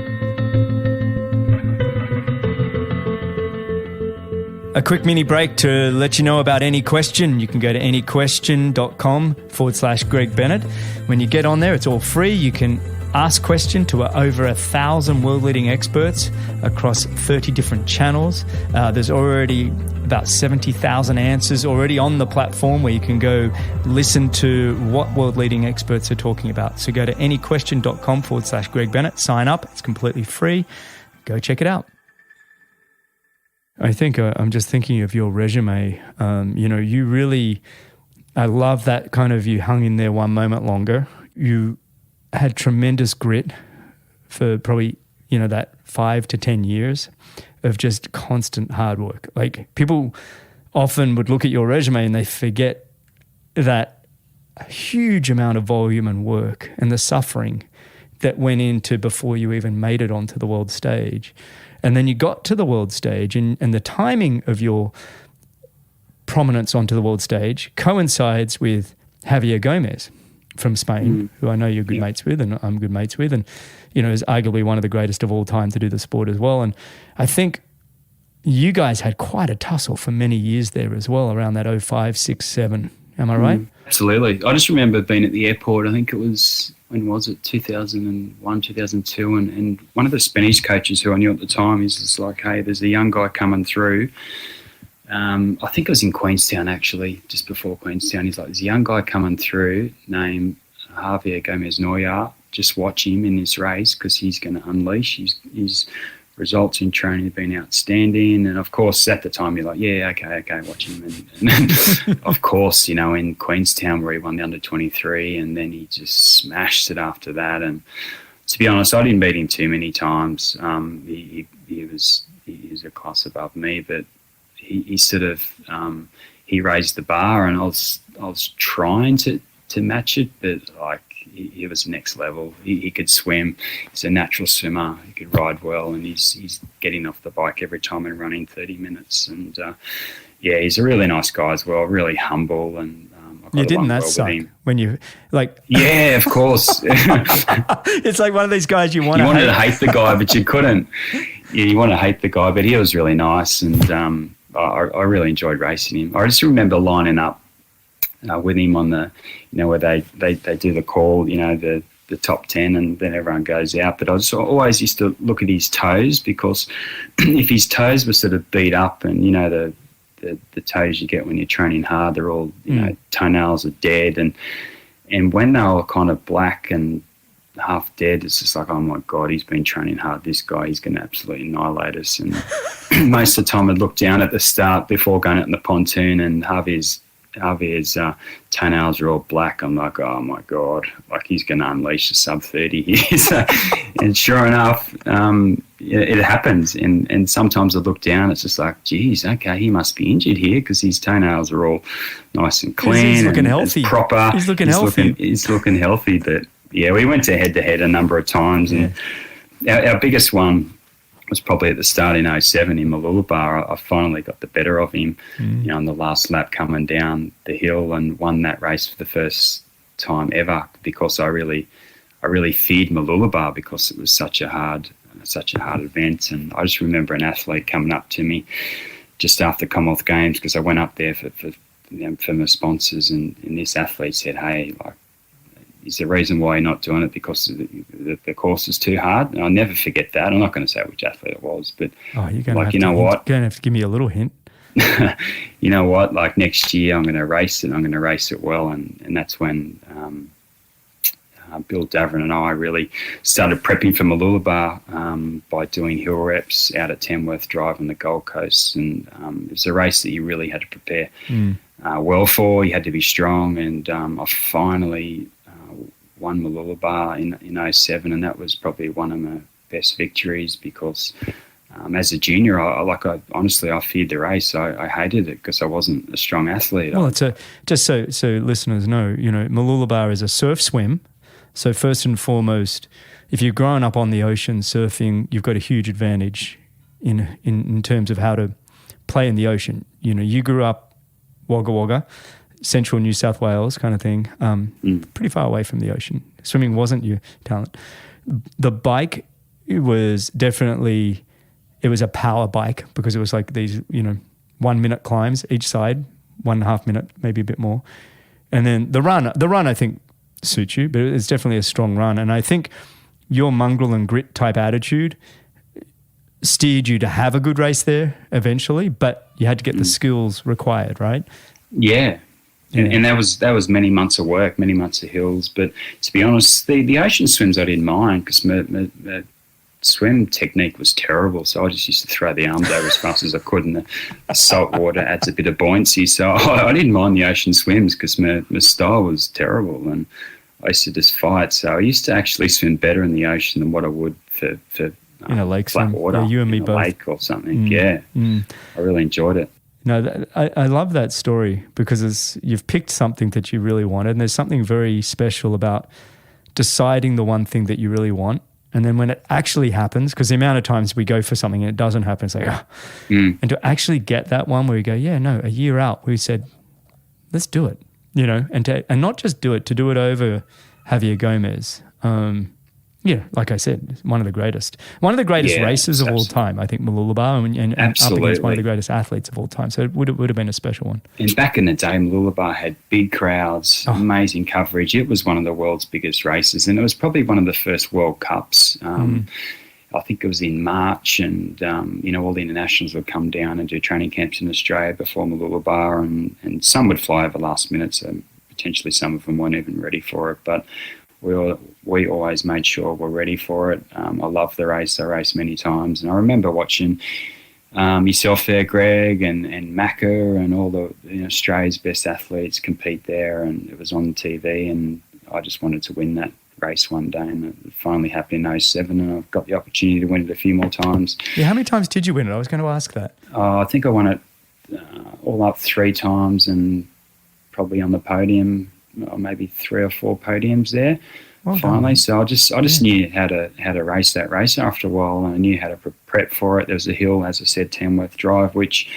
A quick mini break to let you know about Any Question. You can go to anyquestion.com/Greg Bennett. When you get on there, it's all free. You can ask question to over 1,000 world-leading experts across 30 different channels. There's already about 70,000 answers already on the platform where you can go listen to what world-leading experts are talking about. So go to anyquestion.com/Greg Bennett, sign up. It's completely free. Go check it out. I think I'm just thinking of your resume. You really, I love that kind of, you hung in there one moment longer. You had tremendous grit for probably, that 5 to 10 years of just constant hard work. Like, people often would look at your resume and they forget that a huge amount of volume and work and the suffering that went into before you even made it onto the world stage. And then you got to the world stage, and the timing of your prominence onto the world stage coincides with Javier Gómez from Spain, who I know you're good mates with and I'm good mates with, and is arguably one of the greatest of all time to do the sport as well. And I think you guys had quite a tussle for many years there as well, around that 05, 06, 07. Am I right? Absolutely. I just remember being at the airport. I think it was, when was it, 2001, 2002, and one of the Spanish coaches who I knew at the time is just like, hey, there's a young guy coming through. I think it was in Queenstown, actually, just before Queenstown. He's like, there's a young guy coming through named Javier Gómez Noya. Just watch him in this race because he's going to unleash. His results in training have been outstanding. And, of course, at the time, you're like, yeah, okay, watch him. And of course, in Queenstown where he won the under-23, and then he just smashed it after that. And to be honest, I didn't beat him too many times. He was a class above me, but he sort of he raised the bar, and I was trying to match it, but like he was next level. He could swim. He's a natural swimmer. He could ride well, and he's getting off the bike every time and running 30 minutes. And he's a really nice guy as well. Really humble, and you didn't that suck when you like? Yeah, of course. It's like one of these guys you wanted to hate the guy, but you couldn't. Yeah, you want to hate the guy, but he was really nice, and I really enjoyed racing him. I just remember lining up with him on the, where they do the call, the top 10, and then everyone goes out. But I just always used to look at his toes, because if his toes were sort of beat up, and the toes you get when you're training hard, they're all toenails are dead, and when they were kind of black and half dead, it's just like, oh my God, he's been training hard. This guy, he's going to absolutely annihilate us. And most of the time I'd look down at the start before going out in the pontoon, and Javier's toenails are all black. I'm like, oh my God, like he's going to unleash a sub 30 here. And sure enough, it happens. And sometimes I look down, it's just like, geez, okay, he must be injured here, because his toenails are all nice and clean. He's looking healthy. Proper. He's looking healthy. He's looking healthy. But yeah, we went to head-to-head a number of times. And our biggest one was probably at the start in 07 in Mooloolaba. I finally got the better of him, on the last lap coming down the hill, and won that race for the first time ever, because I really feared Mooloolaba, because it was such a hard event. And I just remember an athlete coming up to me just after Commonwealth Games, because I went up there for my sponsors, and this athlete said, hey, like, is the reason why you're not doing it because the course is too hard? And I'll never forget that. I'm not going to say which athlete it was, but you're going to have to give me a little hint. You know what? Like, next year I'm going to race it. I'm going to race it well, and that's when Bill Davern and I really started prepping for Mooloolaba by doing hill reps out at Tamworth Drive on the Gold Coast, and it was a race that you really had to prepare well for. You had to be strong, and I finally won Mooloolaba in 07, and that was probably one of my best victories, because as a junior, I honestly feared the race. I hated it because I wasn't a strong athlete. Well, just so listeners know, Mooloolaba is a surf swim. So first and foremost, if you're growing up on the ocean surfing, you've got a huge advantage in terms of how to play in the ocean. You grew up Wagga Wagga, central New South Wales kind of thing, pretty far away from the ocean. Swimming wasn't your talent. The bike, it was a power bike, because it was like these, 1 minute climbs each side, 1.5 minute, maybe a bit more. And then the run I think suits you, but it's definitely a strong run. And I think your mongrel and grit type attitude steered you to have a good race there eventually, but you had to get the skills required, right? Yeah. And that was many months of work, many months of hills. But to be honest, the ocean swims I didn't mind because my swim technique was terrible. So I just used to throw the arms over as fast as I could, and the salt water adds a bit of buoyancy. So I didn't mind the ocean swims because my style was terrible, and I used to just fight. So I used to actually swim better in the ocean than what I would for in a lake flat water, you and me both. Lake or something. I really enjoyed it. No, I love that story because you've picked something that you really wanted, and there's something very special about deciding the one thing that you really want, and then when it actually happens, because the amount of times we go for something and it doesn't happen, it's like, and to actually get that one where you go, a year out, we said, let's do it, and not just do it, to do it over Javier Gómez. Like I said, one of the greatest races of all time. I think Mooloolaba and up against one of the greatest athletes of all time. So it would have been a special one. And back in the day, Mooloolaba had big crowds, amazing coverage. It was one of the world's biggest races, and it was probably one of the first World Cups. I think it was in March, and all the internationals would come down and do training camps in Australia before Mooloolaba, and some would fly over last minute, so potentially some of them weren't even ready for it, but we always made sure we're ready for it. I love the race. I raced many times. And I remember watching yourself there, Greg, and Macca and all the Australia's best athletes compete there. And it was on TV, and I just wanted to win that race one day. And it finally happened in 2007, and I've got the opportunity to win it a few more times. Yeah, how many times did you win it? I was going to ask that. I think I won it all up 3 times, and probably on the podium, or maybe 3 or 4 podiums there. Well finally, so I just knew how to race that race after a while, and I knew how to prep for it. There was a hill, as I said, Tamworth Drive, which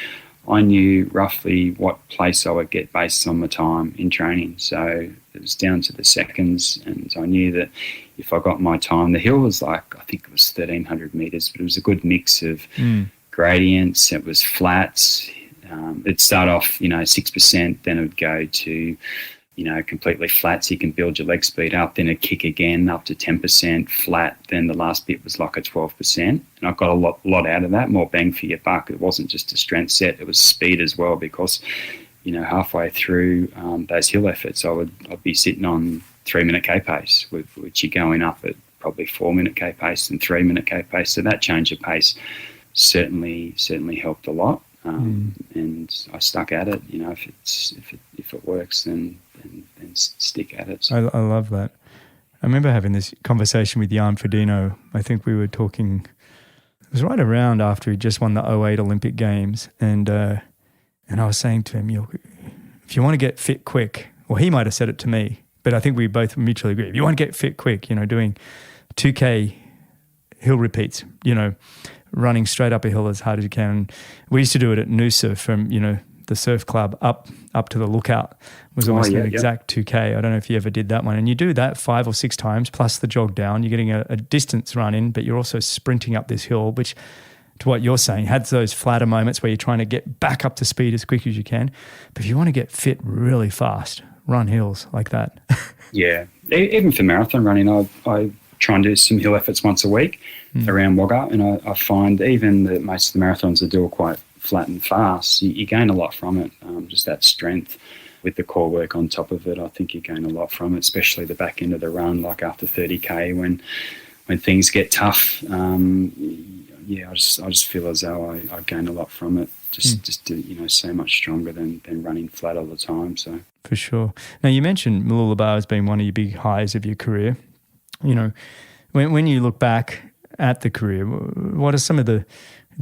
I knew roughly what place I would get based on my time in training. So it was down to the seconds, and I knew that if I got my time, the hill was I think it was 1,300 metres, but it was a good mix of gradients. It was flats. It'd start off, 6%, then it would go to completely flat, so you can build your leg speed up, then a kick again up to 10% flat, then the last bit was like a 12%. And I got a lot out of that, more bang for your buck. It wasn't just a strength set, it was speed as well, because, halfway through those hill efforts, I'd be sitting on 3-minute K pace, which you're going up at probably 4-minute K pace and 3-minute K pace. So that change of pace certainly helped a lot. And I stuck at it. If it works, then stick at it. So. I love that. I remember having this conversation with Jan Frodeno. I think we were talking. It was right around after he just won the 2008 Olympic Games, and I was saying to him, if you want to get fit quick, well, he might have said it to me, but I think we both mutually agree. If you want to get fit quick, doing 2K hill repeats, running straight up a hill as hard as you can. We used to do it at Noosa from, the surf club up to the lookout. It was almost an exact 2K. I don't know if you ever did that one. And you do that 5 or 6 times plus the jog down. You're getting a distance run in, but you're also sprinting up this hill, which, to what you're saying, had those flatter moments where you're trying to get back up to speed as quick as you can. But if you want to get fit really fast, run hills like that. Yeah. Even for marathon running, I try and do some hill efforts once a week around Wagga, and I find even that most of the marathons I do are quite flat and fast. You gain a lot from it, just that strength with the core work on top of it. I think you gain a lot from it, especially the back end of the run, like after 30K when things get tough. I just feel as though I gain a lot from it. Just so much stronger than running flat all the time. So for sure. Now you mentioned Mooloolaba has been one of your big highs of your career. When you look back at the career, what are some of the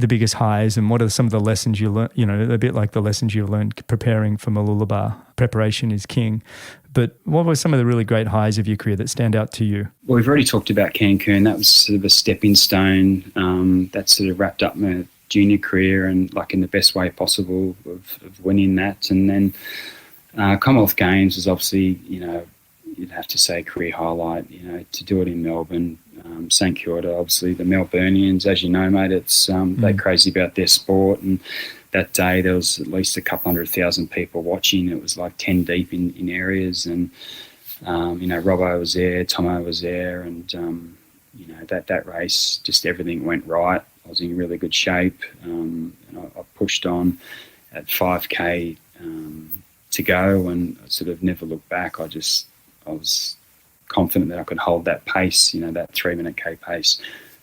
biggest highs, and what are some of the lessons you learned? A bit like the lessons you learned preparing for Mooloolaba. Preparation is king. But what were some of the really great highs of your career that stand out to you? Well, we've already talked about Cancun. That was sort of a stepping stone. That sort of wrapped up my junior career, and like in the best way possible of winning that. And then Commonwealth Games was obviously, you'd have to say career highlight, to do it in Melbourne. St Kilda, obviously the Melburnians, as you know, mate, it's they're crazy about their sport, and that day there was at least a couple 100,000 people watching. It was like 10 deep in areas, and Robbo was there, Tomo was there, and that race, just everything went right. was in really good shape. And I pushed on at 5K to go, and I sort of never looked back. I was confident that I could hold that pace, that 3-minute K pace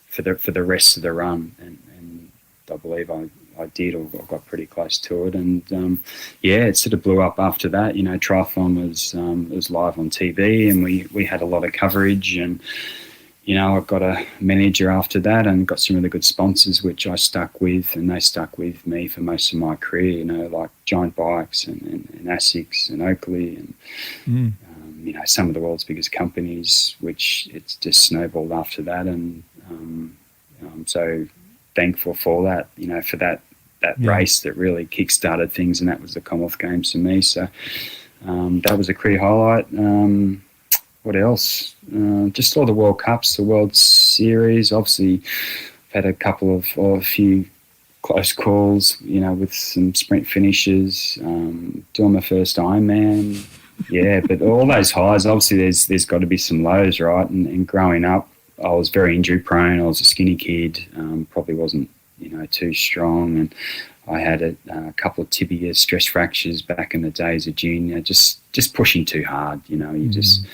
for the rest of the run, and I believe I did, or got pretty close to it. And it sort of blew up after that. Triathlon was live on TV, and we had a lot of coverage, and I got a manager after that and got some really good sponsors, which I stuck with, and they stuck with me for most of my career, like Giant Bikes and ASICS and Oakley and, some of the world's biggest companies, which it's just snowballed after that. And I'm so thankful for that, for that race that really kick-started things, and that was the Commonwealth Games for me. So that was a career highlight. What else? Just all the World Cups, the World Series. Obviously, I've had a few close calls, with some sprint finishes, doing my first Ironman. Yeah, but all those highs, obviously there's got to be some lows, right? And growing up, I was very injury prone. I was a skinny kid, probably wasn't, too strong. And I had a couple of tibia stress fractures back in the days of junior, just pushing too hard, you just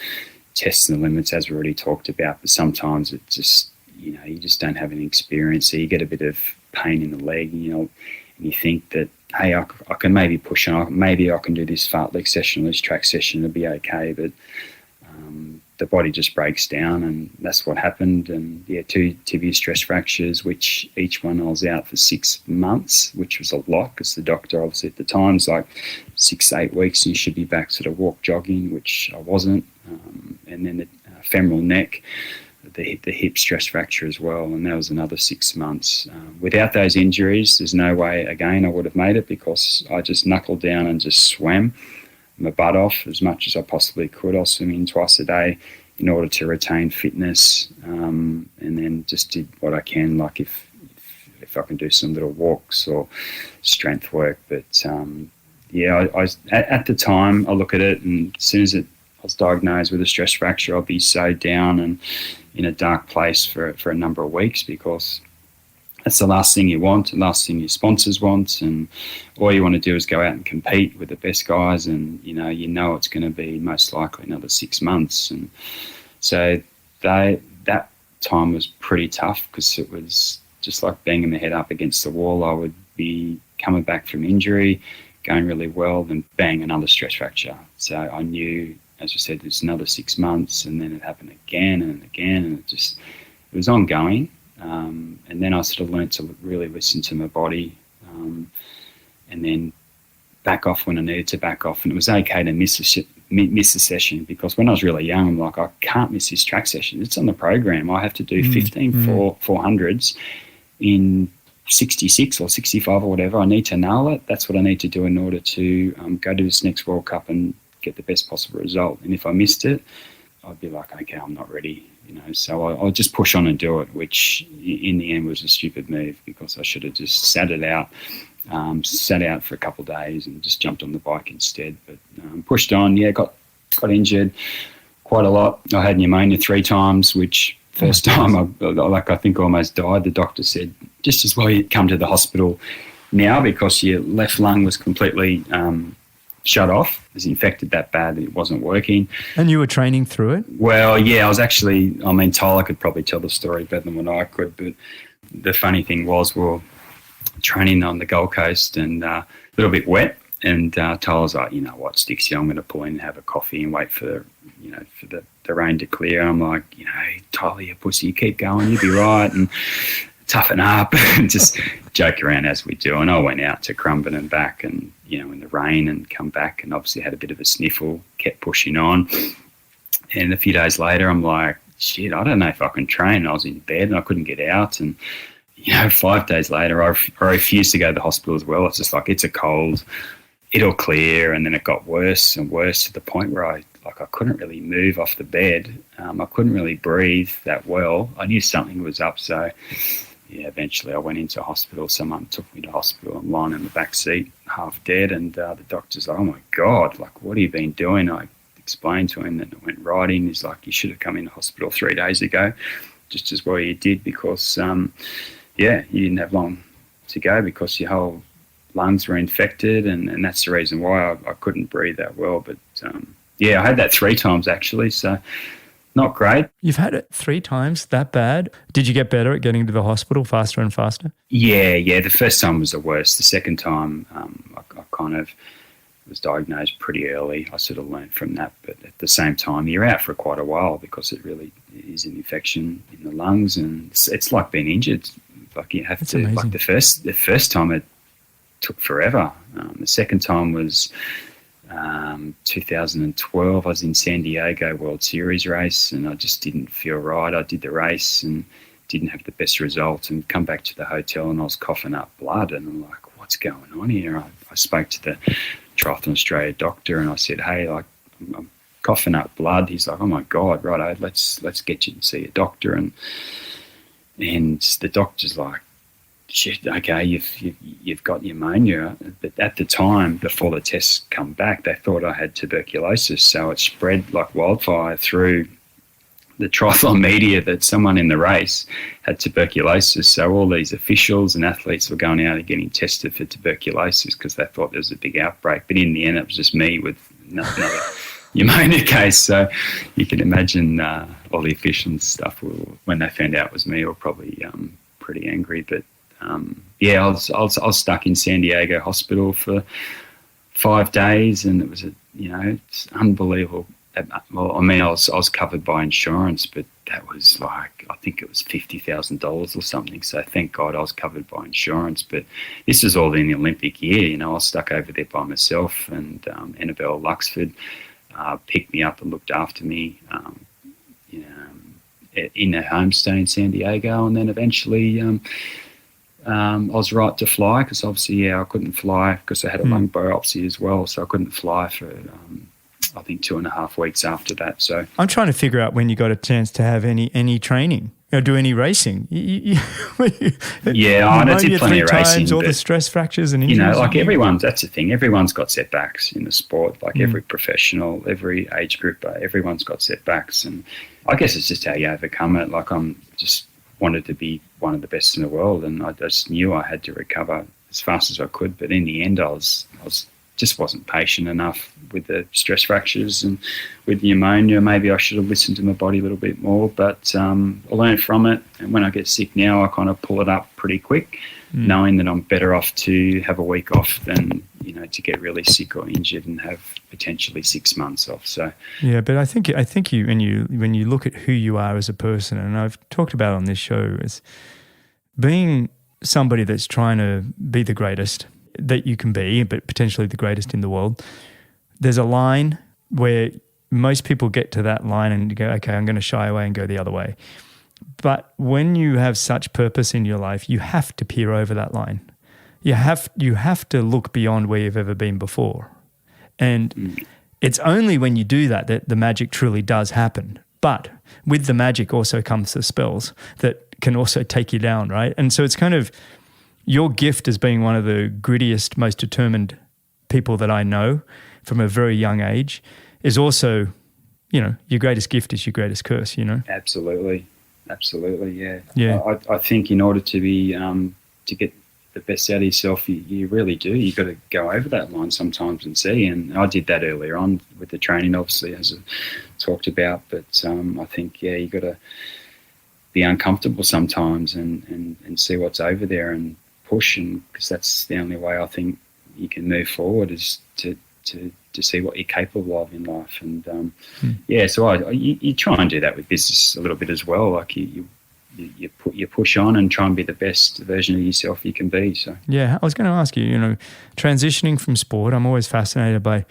testing the limits, as we already talked about. But sometimes it just, you just don't have any experience. So you get a bit of pain in the leg, and you think that, hey, I can maybe push on, maybe I can do this fartlek session, this track session, it'll be okay. But the body just breaks down, and that's what happened. And 2 tibia stress fractures, which each one I was out for 6 months, which was a lot, because the doctor obviously at the time's like 6 to 8 weeks and you should be back sort of walk jogging, which I wasn't. And then the femoral neck, the hip stress fracture as well, and that was another 6 months. Without those injuries, there's no way again I would have made it, because I just knuckled down and just swam my butt off as much as I possibly could. I was swimming twice a day in order to retain fitness, and then just did what I can, like if I can do some little walks or strength work. But I at the time I look at it, and as soon as I was diagnosed with a stress fracture, I'll be so down and in a dark place for a number of weeks, because that's the last thing you want, the last thing your sponsors want, and all you want to do is go out and compete with the best guys, and you know it's going to be most likely another 6 months. And so that time was pretty tough, because it was just like banging my head up against the wall. I would be coming back from injury, going really well, then bang, another stress fracture. So I knew, as I said, there's another 6 months, and then it happened again and again, and it was ongoing. And then I sort of learned to really listen to my body, and then back off when I needed to back off. And it was okay to miss a session, because when I was really young, I'm like, I can't miss this track session. It's on the program. I have to do 15 400s in 66 or 65 or whatever. I need to nail it. That's what I need to do in order to go to this next World Cup and get the best possible result. And if I missed it, I'd be like, okay, I'm not ready, So I'll just push on and do it, which in the end was a stupid move, because I should have just sat out for a couple of days and just jumped on the bike instead. But pushed on, got injured quite a lot. I had pneumonia 3 times, which first time I think I almost died. The doctor said, just as well you come to the hospital now, because your left lung was completely shut off. It was infected that bad that it wasn't working. And you were training through it? Well, I was Tyler could probably tell the story better than what I could, but the funny thing was we were training on the Gold Coast and a little bit wet, and Tyler's like, you know what, Stixie, I'm going to pull in and have a coffee and wait for the rain to clear. And I'm like, Tyler, you pussy, keep going, you'll be right, and toughen up, and just joke around as we do. And I went out to Currumbin and back, and in the rain, and come back, and obviously had a bit of a sniffle, kept pushing on. And a few days later, I'm like, shit, I don't know if I can train. And I was in bed and I couldn't get out. And 5 days later, I refused to go to the hospital as well. It's just like, it's a cold, it'll clear. And then it got worse and worse, to the point where I couldn't really move off the bed. I couldn't really breathe that well. I knew something was up. So eventually I went into hospital. Someone took me to hospital. I'm lying in the back seat, half dead, and the doctor's like, oh my God, like, what have you been doing? I explained to him that I went riding. He's like, you should have come into hospital 3 days ago, just as well you did, because you didn't have long to go because your whole lungs were infected, and that's the reason why I couldn't breathe that well. But I had that 3 times actually, so not great. You've had it 3 times, that bad? Did you get better at getting to the hospital faster and faster? Yeah. The first time was the worst. The second time, I kind of was diagnosed pretty early. I sort of learned from that, but at the same time, you're out for quite a while because it really is an infection in the lungs, and it's like being injured. Like you have to. Amazing. Like the first time it took forever. The second time was 2012. I was in San Diego World Series race, and I just didn't feel right. I did the race and didn't have the best result, and come back to the hotel and I was coughing up blood, and I'm like, what's going on here? I spoke to the Triathlon Australia doctor and I said, hey, like I'm coughing up blood. He's like, oh my God, righto, let's get you to see a doctor. And the doctor's like, shit, okay, you've got pneumonia. But at the time, before the tests come back, they thought I had tuberculosis. So it spread like wildfire through the triathlon media that someone in the race had tuberculosis. So all these officials and athletes were going out and getting tested for tuberculosis because they thought there was a big outbreak. But in the end, it was just me with another pneumonia case. So you can imagine all the officials and stuff, when they found out it was me, were probably pretty angry. But I was stuck in San Diego hospital for 5 days, and it was it's unbelievable. Well, I mean, I was covered by insurance, but that was like, I think it was $50,000 or something. So thank God I was covered by insurance. But this was all in the Olympic year. I was stuck over there by myself, and Annabelle Luxford picked me up and looked after me, in her homestay in San Diego. And then eventually I was right to fly because obviously, I couldn't fly because I had a lung biopsy as well. So I couldn't fly for I think 2.5 weeks after that. So I'm trying to figure out when you got a chance to have any training or do any racing. I did plenty of racing. All the stress fractures and injuries. That's the thing. Everyone's got setbacks in the sport. Like every professional, every age group, everyone's got setbacks. And I guess it's just how you overcome it. Like I'm just wanted to be one of the best in the world, and I just knew I had to recover as fast as I could. But in the end, I was just wasn't patient enough with the stress fractures and with pneumonia. Maybe I should have listened to my body a little bit more, but I learned from it. And when I get sick now, I kind of pull it up pretty quick, knowing that I'm better off to have a week off than, to get really sick or injured and have potentially 6 months off. So yeah, but I think you when you look at who you are as a person, and I've talked about on this show, is being somebody that's trying to be the greatest that you can be, but potentially the greatest in the world. There's a line where most people get to that line and go, okay, I'm going to shy away and go the other way. But when you have such purpose in your life, you have to peer over that line. You have to look beyond where you've ever been before. And it's only when you do that the magic truly does happen. But with the magic also comes the spells that can also take you down, right? And so it's kind of your gift as being one of the grittiest, most determined people that I know from a very young age is also, your greatest gift is your greatest curse, Absolutely, yeah. I think in order to be to get the best out of yourself, you really do. You got to go over that line sometimes and see. And I did that earlier on with the training, obviously, as I talked about. But I think, you got to be uncomfortable sometimes and see what's over there and push, and because that's the only way I think you can move forward is to see what you're capable of in life. And so you try and do that with business a little bit as well. Like you push on and try and be the best version of yourself you can be. So I was going to ask you, transitioning from sport, I'm always fascinated by,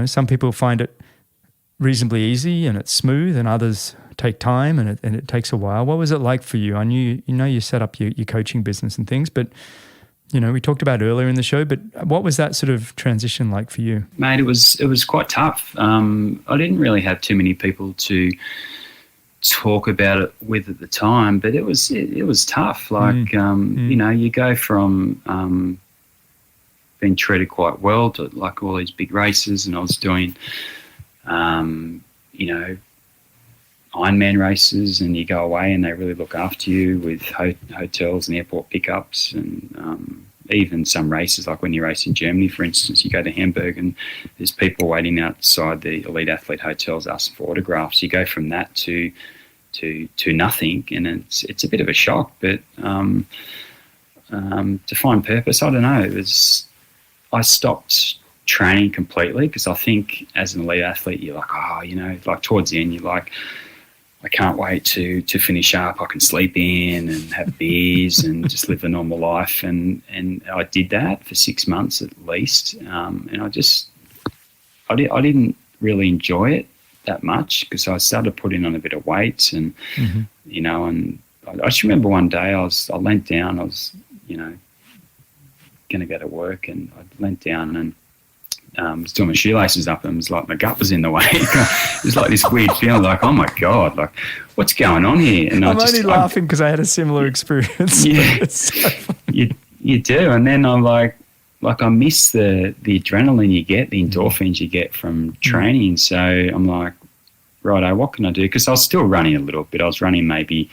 some people find it reasonably easy and it's smooth, and others take time and it takes a while. What was it like for you? I knew you set up your coaching business and things, but we talked about earlier in the show, but what was that sort of transition like for you? Mate, it was quite tough. I didn't really have too many people to talk about it with at the time, but it was tough. Like you go from being treated quite well to like all these big races, and I was doing Ironman races, and you go away and they really look after you with hotels and airport pickups, and even some races, like when you race in Germany, for instance, you go to Hamburg and there's people waiting outside the elite athlete hotels asking for autographs. You go from that to nothing, and it's a bit of a shock. But to find purpose, I don't know. I stopped training completely because I think as an elite athlete, you're like, like towards the end, you're like, I can't wait to finish up. I can sleep in and have beers and just live a normal life. And I did that for 6 months at least. And I didn't really enjoy it that much because I started putting on a bit of weight and, and I just remember one day I leant down, I was, going to go to work, and I leant down and was doing my shoelaces up, and it was like my gut was in the way. It was like this weird feeling, like, oh my God, like what's going on here? And I'm only laughing because I had a similar experience. Yeah, you do. And then I'm like I miss the adrenaline you get, the endorphins you get from training. So I'm like, righto, what can I do? Because I was still running a little bit. I was running maybe,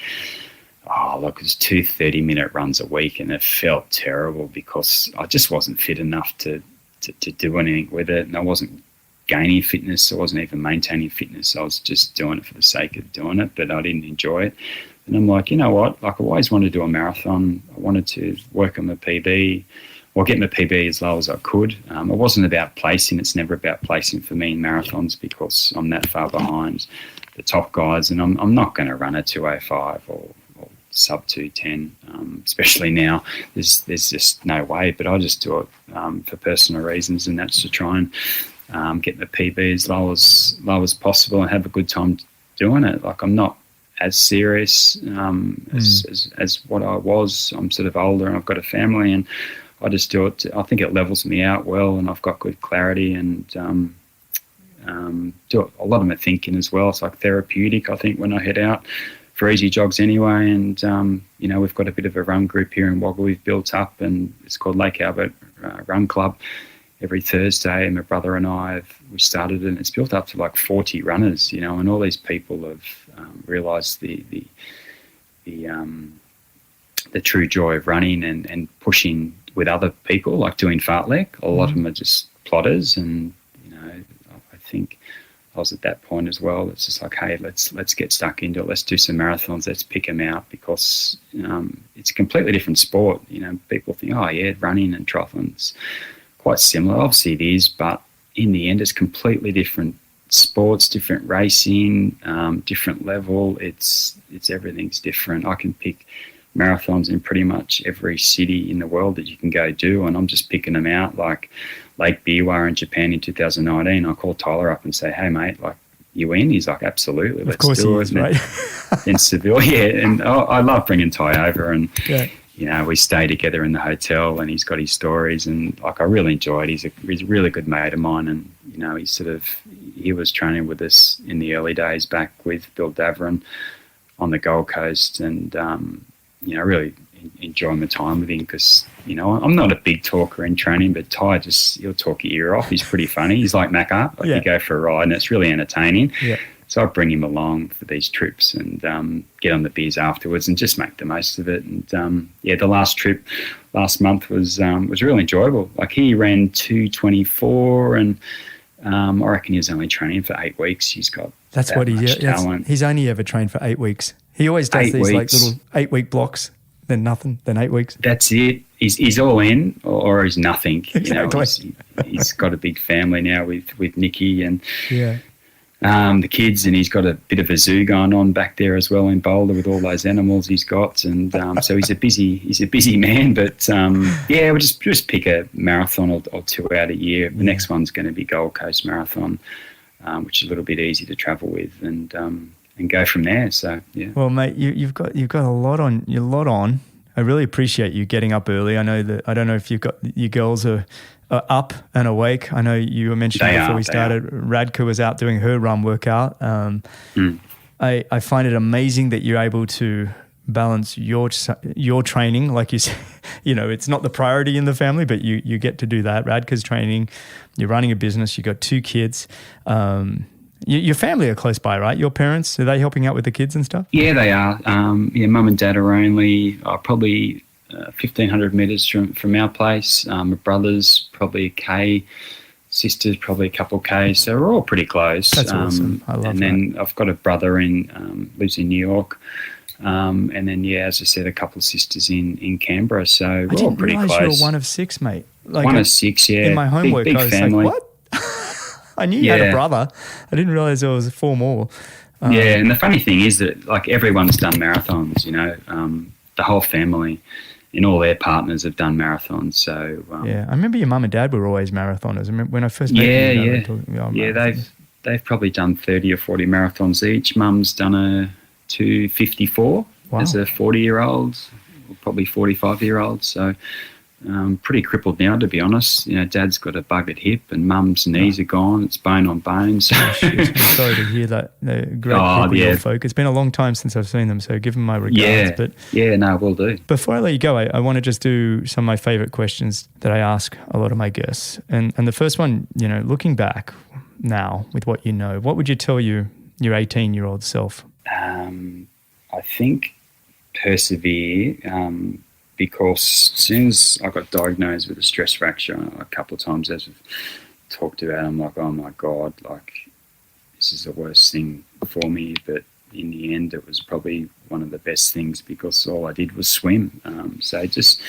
it was 2 30-minute runs a week, and it felt terrible because I just wasn't fit enough to do anything with it, and I wasn't gaining fitness. I wasn't even maintaining fitness. I was just doing it for the sake of doing it, but I didn't enjoy it. And I'm like, you know what? Like, I always wanted to do a marathon. I wanted to work on the PB or get my PB as low as I could. It wasn't about placing. It's never about placing for me in marathons because I'm that far behind the top guys, and I'm not going to run a 2:05 or sub 2:10, especially now. There's just no way, but I just do it for personal reasons, and that's to try and get the PB as low as possible and have a good time doing it. Like, I'm not as serious as what I was. I'm sort of older and I've got a family, and I just do it. I think it levels me out well, and I've got good clarity, and do a lot of my thinking as well. It's like therapeutic, I think, when I head out for easy jogs anyway. And, we've got a bit of a run group here in Wagga we've built up, and it's called Lake Albert Run Club. Every Thursday, and my brother and I, we started it, and it's built up to like 40 runners, and all these people have realised the true joy of running and pushing with other people, like doing fartlek. A lot of them are just plotters, and, I think I was at that point as well. It's just like, hey, let's get stuck into it. Let's do some marathons. Let's pick them out because it's a completely different sport. People think, oh yeah, running and triathlon's quite similar. Obviously it is, but in the end, it's completely different sports, different racing, different level. It's everything's different. I can pick marathons in pretty much every city in the world that you can go do, and I'm just picking them out, like Lake Biwa in Japan in 2019. I called Tyler up and say, hey mate, like, you in? He's like, absolutely, let's do it. Right? In Seville, yeah. And I love bringing Ty over, and we stay together in the hotel, and he's got his stories, and like, I really enjoyed it. He's a really good mate of mine, and he was training with us in the early days back with Bill Daveron on the Gold Coast, and I really enjoy my time with him because, I'm not a big talker in training, but Ty he'll talk your ear off. He's pretty funny. He's like Macca. You go for a ride and it's really entertaining. Yeah. So I bring him along for these trips and get on the beers afterwards and just make the most of it. And the last trip last month was really enjoyable. Like, he ran 2:24, and I reckon he was only training for 8 weeks. He's got talent. He's only ever trained for 8 weeks. He always does these like little 8-week blocks, then nothing, then 8 weeks. That's it. He's all in or he's nothing. Exactly. He's got a big family now with Nikki and the kids, and he's got a bit of a zoo going on back there as well in Boulder with all those animals he's got, and so he's a busy man. But we'll just pick a marathon or two out a year. The next one's going to be Gold Coast Marathon, which is a little bit easy to travel with, and go from there. So yeah. Well, mate, you've got a lot on. I really appreciate you getting up early. I don't know if you've got your girls are up and awake. I know you were mentioning before we started, Radka was out doing her run workout. I find it amazing that you're able to balance your training, like you said. It's not the priority in the family, but you get to do that. Radka's training, you're running a business, you've got 2 kids. Your family are close by, right? Your parents, are they helping out with the kids and stuff? Yeah, they are. Mum and dad are only probably 1,500 metres from our place. My brother's probably a K, sister's probably a couple Ks, so we're all pretty close. That's awesome. I love that. And then I've got a brother lives in New York. And then, as I said, a couple of sisters in Canberra, so we're all pretty close. I didn't realise you were one of six, mate. One of six, yeah. In my homework, big I was family. like, what? I knew you had a brother. I didn't realise there was four more. And the funny thing is that, like, everyone's done marathons, the whole family and all their partners have done marathons. So I remember your mum and dad were always marathoners. I remember when I first met you. They've probably done 30 or 40 marathons each. Mum's done a 254 as a 40-year-old, or probably 45-year-old. So pretty crippled now, to be honest. Dad's got a buggered hip and mum's knees are gone. It's bone on bone. So. I'm sorry to hear that. Great people, folk. It's been a long time since I've seen them, so give them my regards. Will do. Before I let you go, I want to just do some of my favourite questions that I ask a lot of my guests. And the first one, looking back now with what you know, what would you tell your 18-year-old self? I think persevere, because as soon as I got diagnosed with a stress fracture a couple of times, as we've talked about, I'm like, oh my God, like this is the worst thing for me. But in the end, it was probably one of the best things because all I did was swim. So just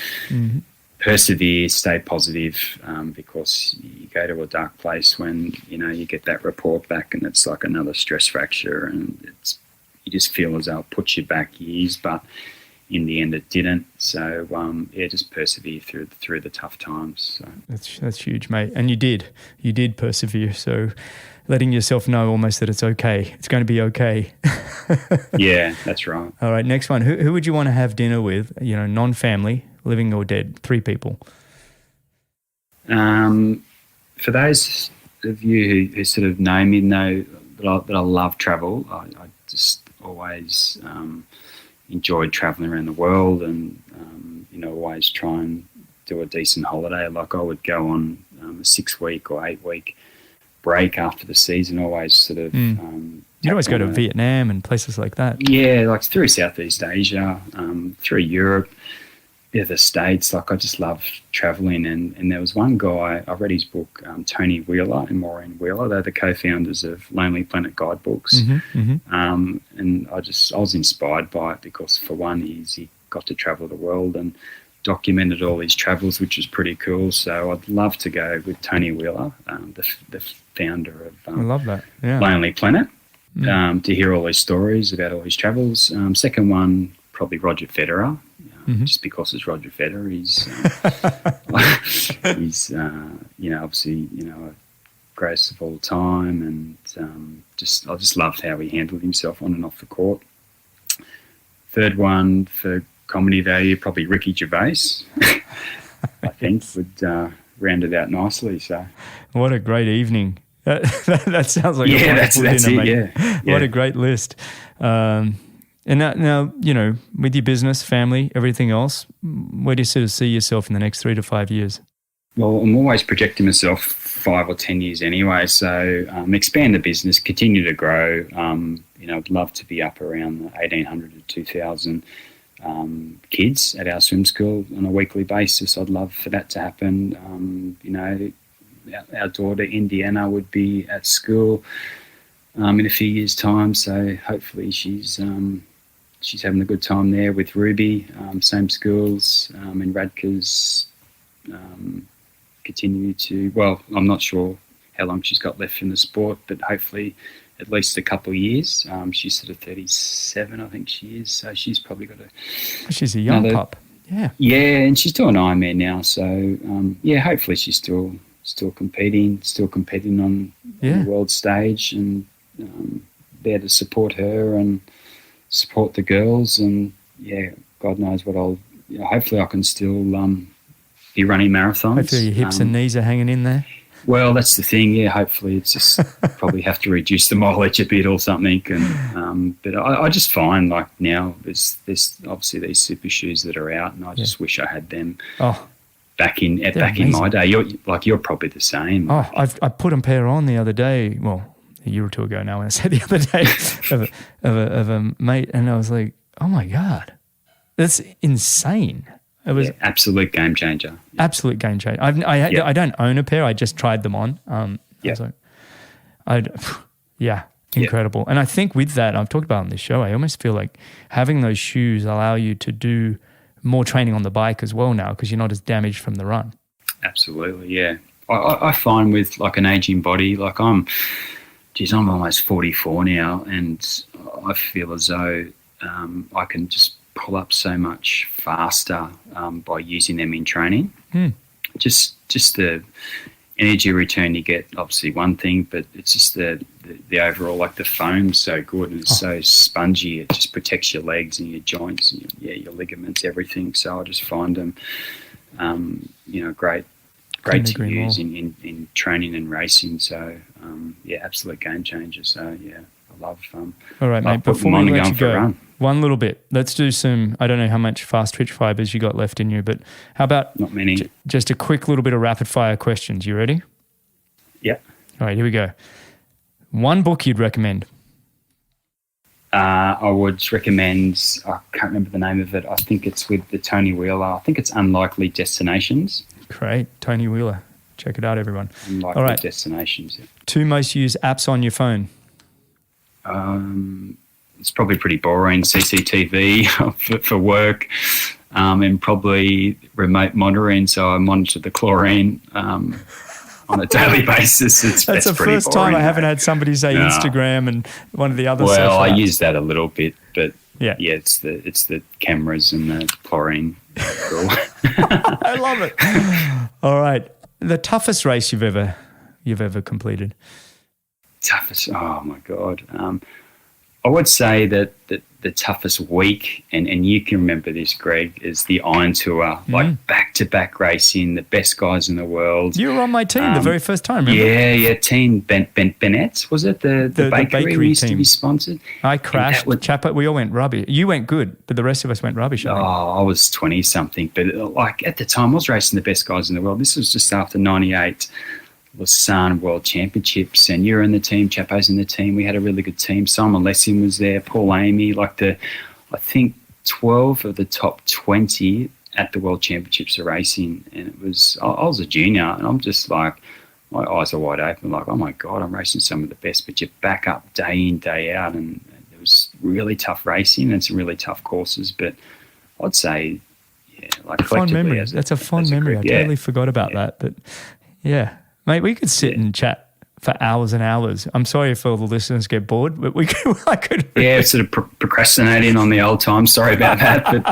persevere, stay positive, because you go to a dark place when, you get that report back and it's like another stress fracture and you just feel as though it puts you back years, but in the end it didn't. So just persevere through the tough times. So that's huge, mate. And you did persevere. So letting yourself know almost that it's okay. It's going to be okay. Yeah, that's right. All right, next one. Who would you want to have dinner with? Non-family, living or dead, 3 people. For those of you who sort of know me, know that I love travel. I just always enjoyed traveling around the world and, always try and do a decent holiday. Like I would go on a 6-week or 8-week break after the season, always sort of... You'd always go to Vietnam and places like that. Yeah, like through Southeast Asia, through Europe, the States. Like I just love traveling. And there was one guy, I read his book, Tony Wheeler and Maureen Wheeler. They're the co-founders of Lonely Planet guidebooks. And I was inspired by it because, for one, he got to travel the world and documented all his travels, which was pretty cool. So I'd love to go with Tony Wheeler, the founder of I love that. Yeah. Lonely Planet, to hear all his stories about all his travels. Second one, probably Roger Federer. Just because it's Roger Federer, he's obviously a greatest of all time, and I just loved how he handled himself on and off the court. Third one, for comedy value, probably Ricky Gervais. I think would round it out nicely. So, what a great evening! That sounds like a wonderful dinner, mate. Yeah. What a great list. And now, with your business, family, everything else, where do you sort of see yourself in the next 3 to 5 years? Well, I'm always projecting myself 5 or 10 years anyway. So expand the business, continue to grow. I'd love to be up around the 1,800 to 2,000 kids at our swim school on a weekly basis. I'd love for that to happen. Our daughter, Indiana, would be at school in a few years' time. So hopefully she's having a good time there with Ruby, same schools, and Radka's continue to, well, I'm not sure how long she's got left in the sport, but hopefully at least a couple of years. She's sort of 37, I think she is, so she's probably got she's a young pup. Yeah, and she's doing Ironman now, so hopefully she's still competing on the world stage, and there to support her and support the girls, and God knows what hopefully I can still be running marathons. Hopefully your hips and knees are hanging in there. Well, that's the thing. Hopefully it's just probably have to reduce the mileage a bit or something. And but I just find like now there's obviously these super shoes that are out, and I just wish I had them. Back in my day. You're probably the same. I put a pair on the other day. Well, a year or two ago now when I said the other day of a mate, and I was like, oh my God, that's insane. It was absolute game changer. Absolute game changer. I don't own a pair. I just tried them on. Incredible. And I think with that, I've talked about on this show, I almost feel like having those shoes allow you to do more training on the bike as well now because you're not as damaged from the run. Absolutely, yeah. I find with like an aging body, like I'm almost 44 now, and I feel as though I can just pull up so much faster by using them in training. Just the energy return you get, obviously one thing, but it's just the overall, like the foam's so good and it's so spongy. It just protects your legs and your joints and your ligaments, everything. So I just find them, great to use in training and racing. So absolute game changer. So I love. All right, mate. Before we let you go, one little bit. Let's do some. I don't know how much fast twitch fibers you got left in you, but how about not many? Just a quick little bit of rapid fire questions. You ready? Yeah. All right, here we go. One book you'd recommend? I would recommend. I can't remember the name of it. I think it's with the Tony Wheeler. I think it's Unlikely Destinations. Great, Tony Wheeler. Check it out, everyone. Unlikely Destinations. Yeah. 2 most used apps on your phone? It's probably pretty boring. CCTV for work, and probably remote monitoring. So I monitor the chlorine on a daily basis. That's the first time I haven't had somebody say Instagram and one of the other. Well, I use that a little bit, but yeah, it's the cameras and the chlorine. I love it. All right, the toughest race you've ever completed. Toughest? Oh my God. I would say that the toughest week, and you can remember this, Greg, is the Iron Tour, like back-to-back racing, the best guys in the world. You were on my team the very first time, remember? Yeah, Team Bennett, was it? The bakery we used team. To be sponsored. I crashed. We all went rubbish. You went good, but the rest of us went rubbish. I was 20-something, but like at the time I was racing the best guys in the world. This was just after 98. Lausanne World Championships, and you're in the team, Chapo's in the team. We had a really good team. Simon Lessing was there, Paul Amy, I think 12 of the top 20 at the World Championships of racing. And it was, I was a junior, and I'm just like, my eyes are wide open, like, oh my God, I'm racing some of the best. But you back up day in, day out, and it was really tough racing and some really tough courses. But I'd say, fond memory. That's a fond memory. I totally forgot about that. But yeah. Mate, we could sit and chat for hours and hours. I'm sorry if all the listeners get bored, but I could. Yeah, sort of procrastinating on the old times. Sorry about that. But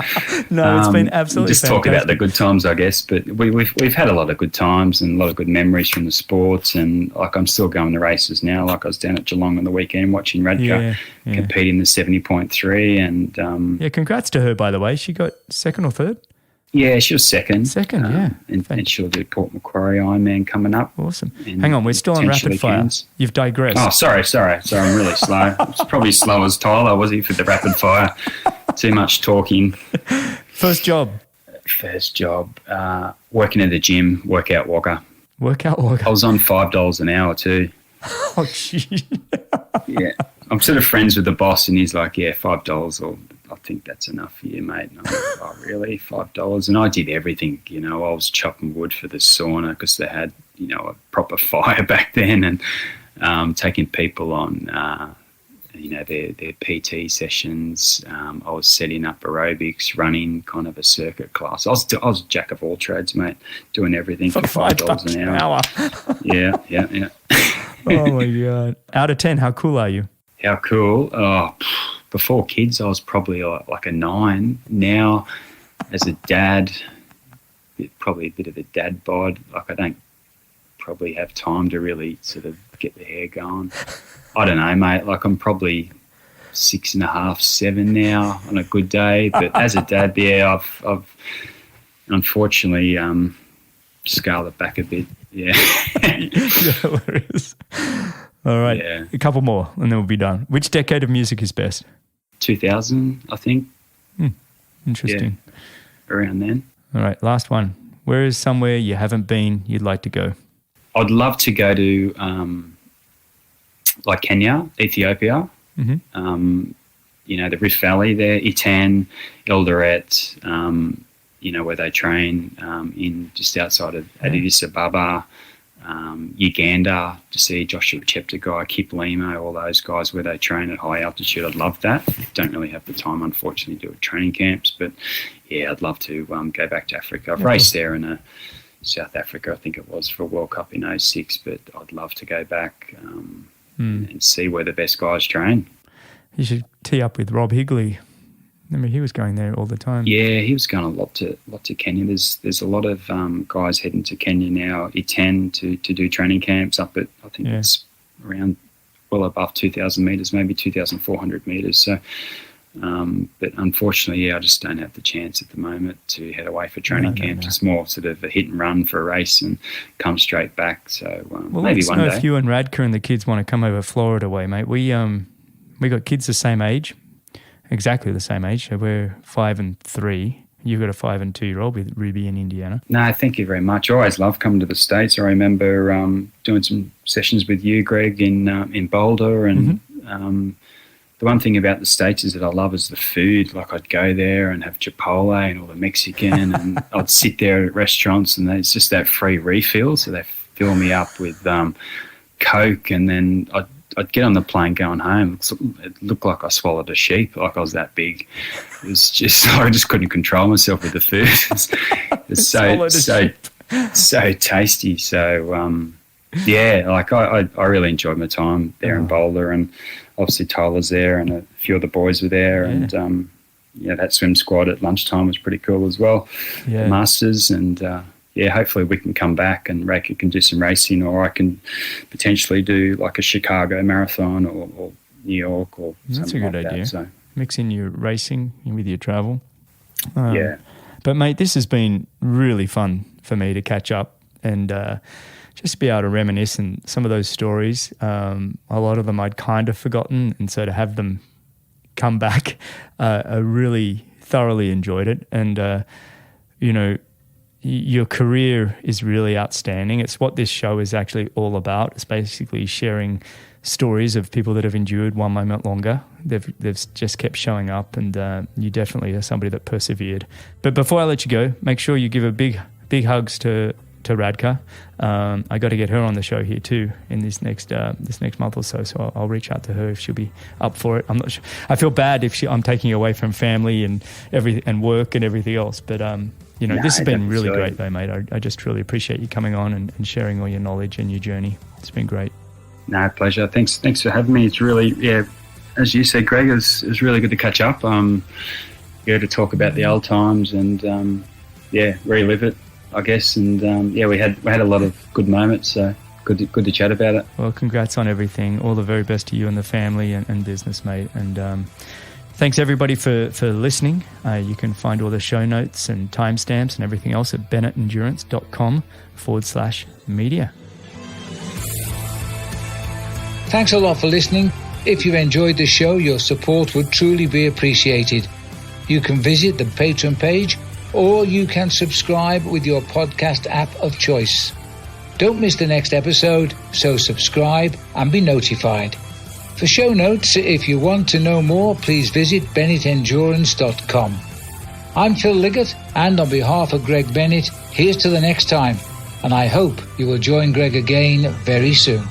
no, it's been absolutely just fantastic. Talk about the good times, I guess. But we've had a lot of good times and a lot of good memories from the sports. And like I'm still going to races now. Like I was down at Geelong on the weekend watching Radka competing the 70.3. And congrats to her, by the way. She got second or third. Yeah, she was second. And she'll do Port Macquarie Ironman coming up. Awesome. Hang on, we're still on rapid fire. You've digressed. Oh, sorry. I'm really slow. It's probably slow as Tyler, was he, for the rapid fire? Too much talking. First job? Working at the gym, Workout Wagga. I was on $5 an hour too. Oh, gee. Yeah. I'm sort of friends with the boss, and he's like, $5 or I think that's enough for you, mate. And I'm like, oh, really? $5? And I did everything, I was chopping wood for the sauna because they had, a proper fire back then, and taking people on, their PT sessions. I was setting up aerobics, running kind of a circuit class. I was a jack of all trades, mate, doing everything for $5 an hour. Yeah. Oh, my God. Out of 10, how cool are you? How cool? Oh, before kids, I was probably like a 9. Now, as a dad, probably a bit of a dad bod. Like I don't probably have time to really sort of get the hair going. I don't know, mate. Like I'm probably 6.5, 7 now on a good day. But as a dad, I've unfortunately scaled it back a bit. Yeah. All right, a couple more and then we'll be done. Which decade of music is best? 2000, I think. Interesting. Yeah, around then. All right, last one. Where is somewhere you haven't been you'd like to go? I'd love to go to like Kenya, Ethiopia, the Rift Valley there, Itan, Eldoret, where they train in just outside of Addis Ababa, Uganda, to see Joshua Cheptegei, Kip Limo, all those guys where they train at high altitude. I'd love that. Don't really have the time, unfortunately, to do training camps, but yeah, I'd love to go back to Africa. I've raced there in South Africa, I think it was, for a World Cup in 2006, but I'd love to go back and see where the best guys train. You should tee up with Rob Higley. I mean, he was going there all the time. Yeah, he was going a lot to Kenya. There's a lot of guys heading to Kenya now, Itan, to do training camps up at, I think it's around well above 2,000 metres, maybe 2,400 metres. So, but unfortunately, I just don't have the chance at the moment to head away for training camps. No. It's more sort of a hit and run for a race and come straight back. So maybe one day. If you and Radka and the kids want to come over Florida way, mate, we got kids the same age. Exactly the same age. So we're 5 and 3. You've got a 5 and 2-year-old with Ruby in Indiana. No, thank you very much. I always love coming to the States. I remember doing some sessions with you, Greg, in Boulder. And the one thing about the States is that I love is the food. Like I'd go there and have Chipotle and all the Mexican, and I'd sit there at restaurants, and it's just that free refill. So they fill me up with Coke, and then I'd get on the plane going home. It looked like I swallowed a sheep, like I was that big. It was just, I just couldn't control myself with the food. It's so tasty. So, like I really enjoyed my time there in Boulder, and obviously Tyler's there and a few of the boys were there. And, that swim squad at lunchtime was pretty cool as well. Yeah. The Masters and, hopefully we can come back and Radka can do some racing, or I can potentially do like a Chicago marathon or New York or something like that. That's a good idea. So. Mix in your racing with your travel. But, mate, this has been really fun for me to catch up and just be able to reminisce and some of those stories. A lot of them I'd kind of forgotten, and so to have them come back, I really thoroughly enjoyed it. And, your career is really outstanding. It's what this show is actually all about. It's basically sharing stories of people that have endured one moment longer. They've just kept showing up, and you definitely are somebody that persevered. But before I let you go, make sure you give a big hugs to Radka. I got to get her on the show here too in this next month or so. So I'll reach out to her if she'll be up for it. I'm not sure. I feel bad if I'm taking away from family and work and everything else. But this has been really great though, mate. I just really appreciate you coming on and sharing all your knowledge and your journey. It's been great. No, pleasure. Thanks for having me. It's really, as you said, Greg, it's really good to catch up. To talk about the old times and relive it, I guess. And we had a lot of good moments. So good to chat about it. Well, congrats on everything. All the very best to you and the family and business, mate. And thanks everybody for listening. You can find all the show notes and timestamps and everything else at bennettendurance.com/media. Thanks a lot for listening. If you enjoyed the show, your support would truly be appreciated. You can visit the Patreon page, or you can subscribe with your podcast app of choice. Don't miss the next episode, so subscribe and be notified. For show notes, if you want to know more, please visit bennettendurance.com. I'm Phil Liggett, and on behalf of Greg Bennett, here's to the next time, and I hope you will join Greg again very soon.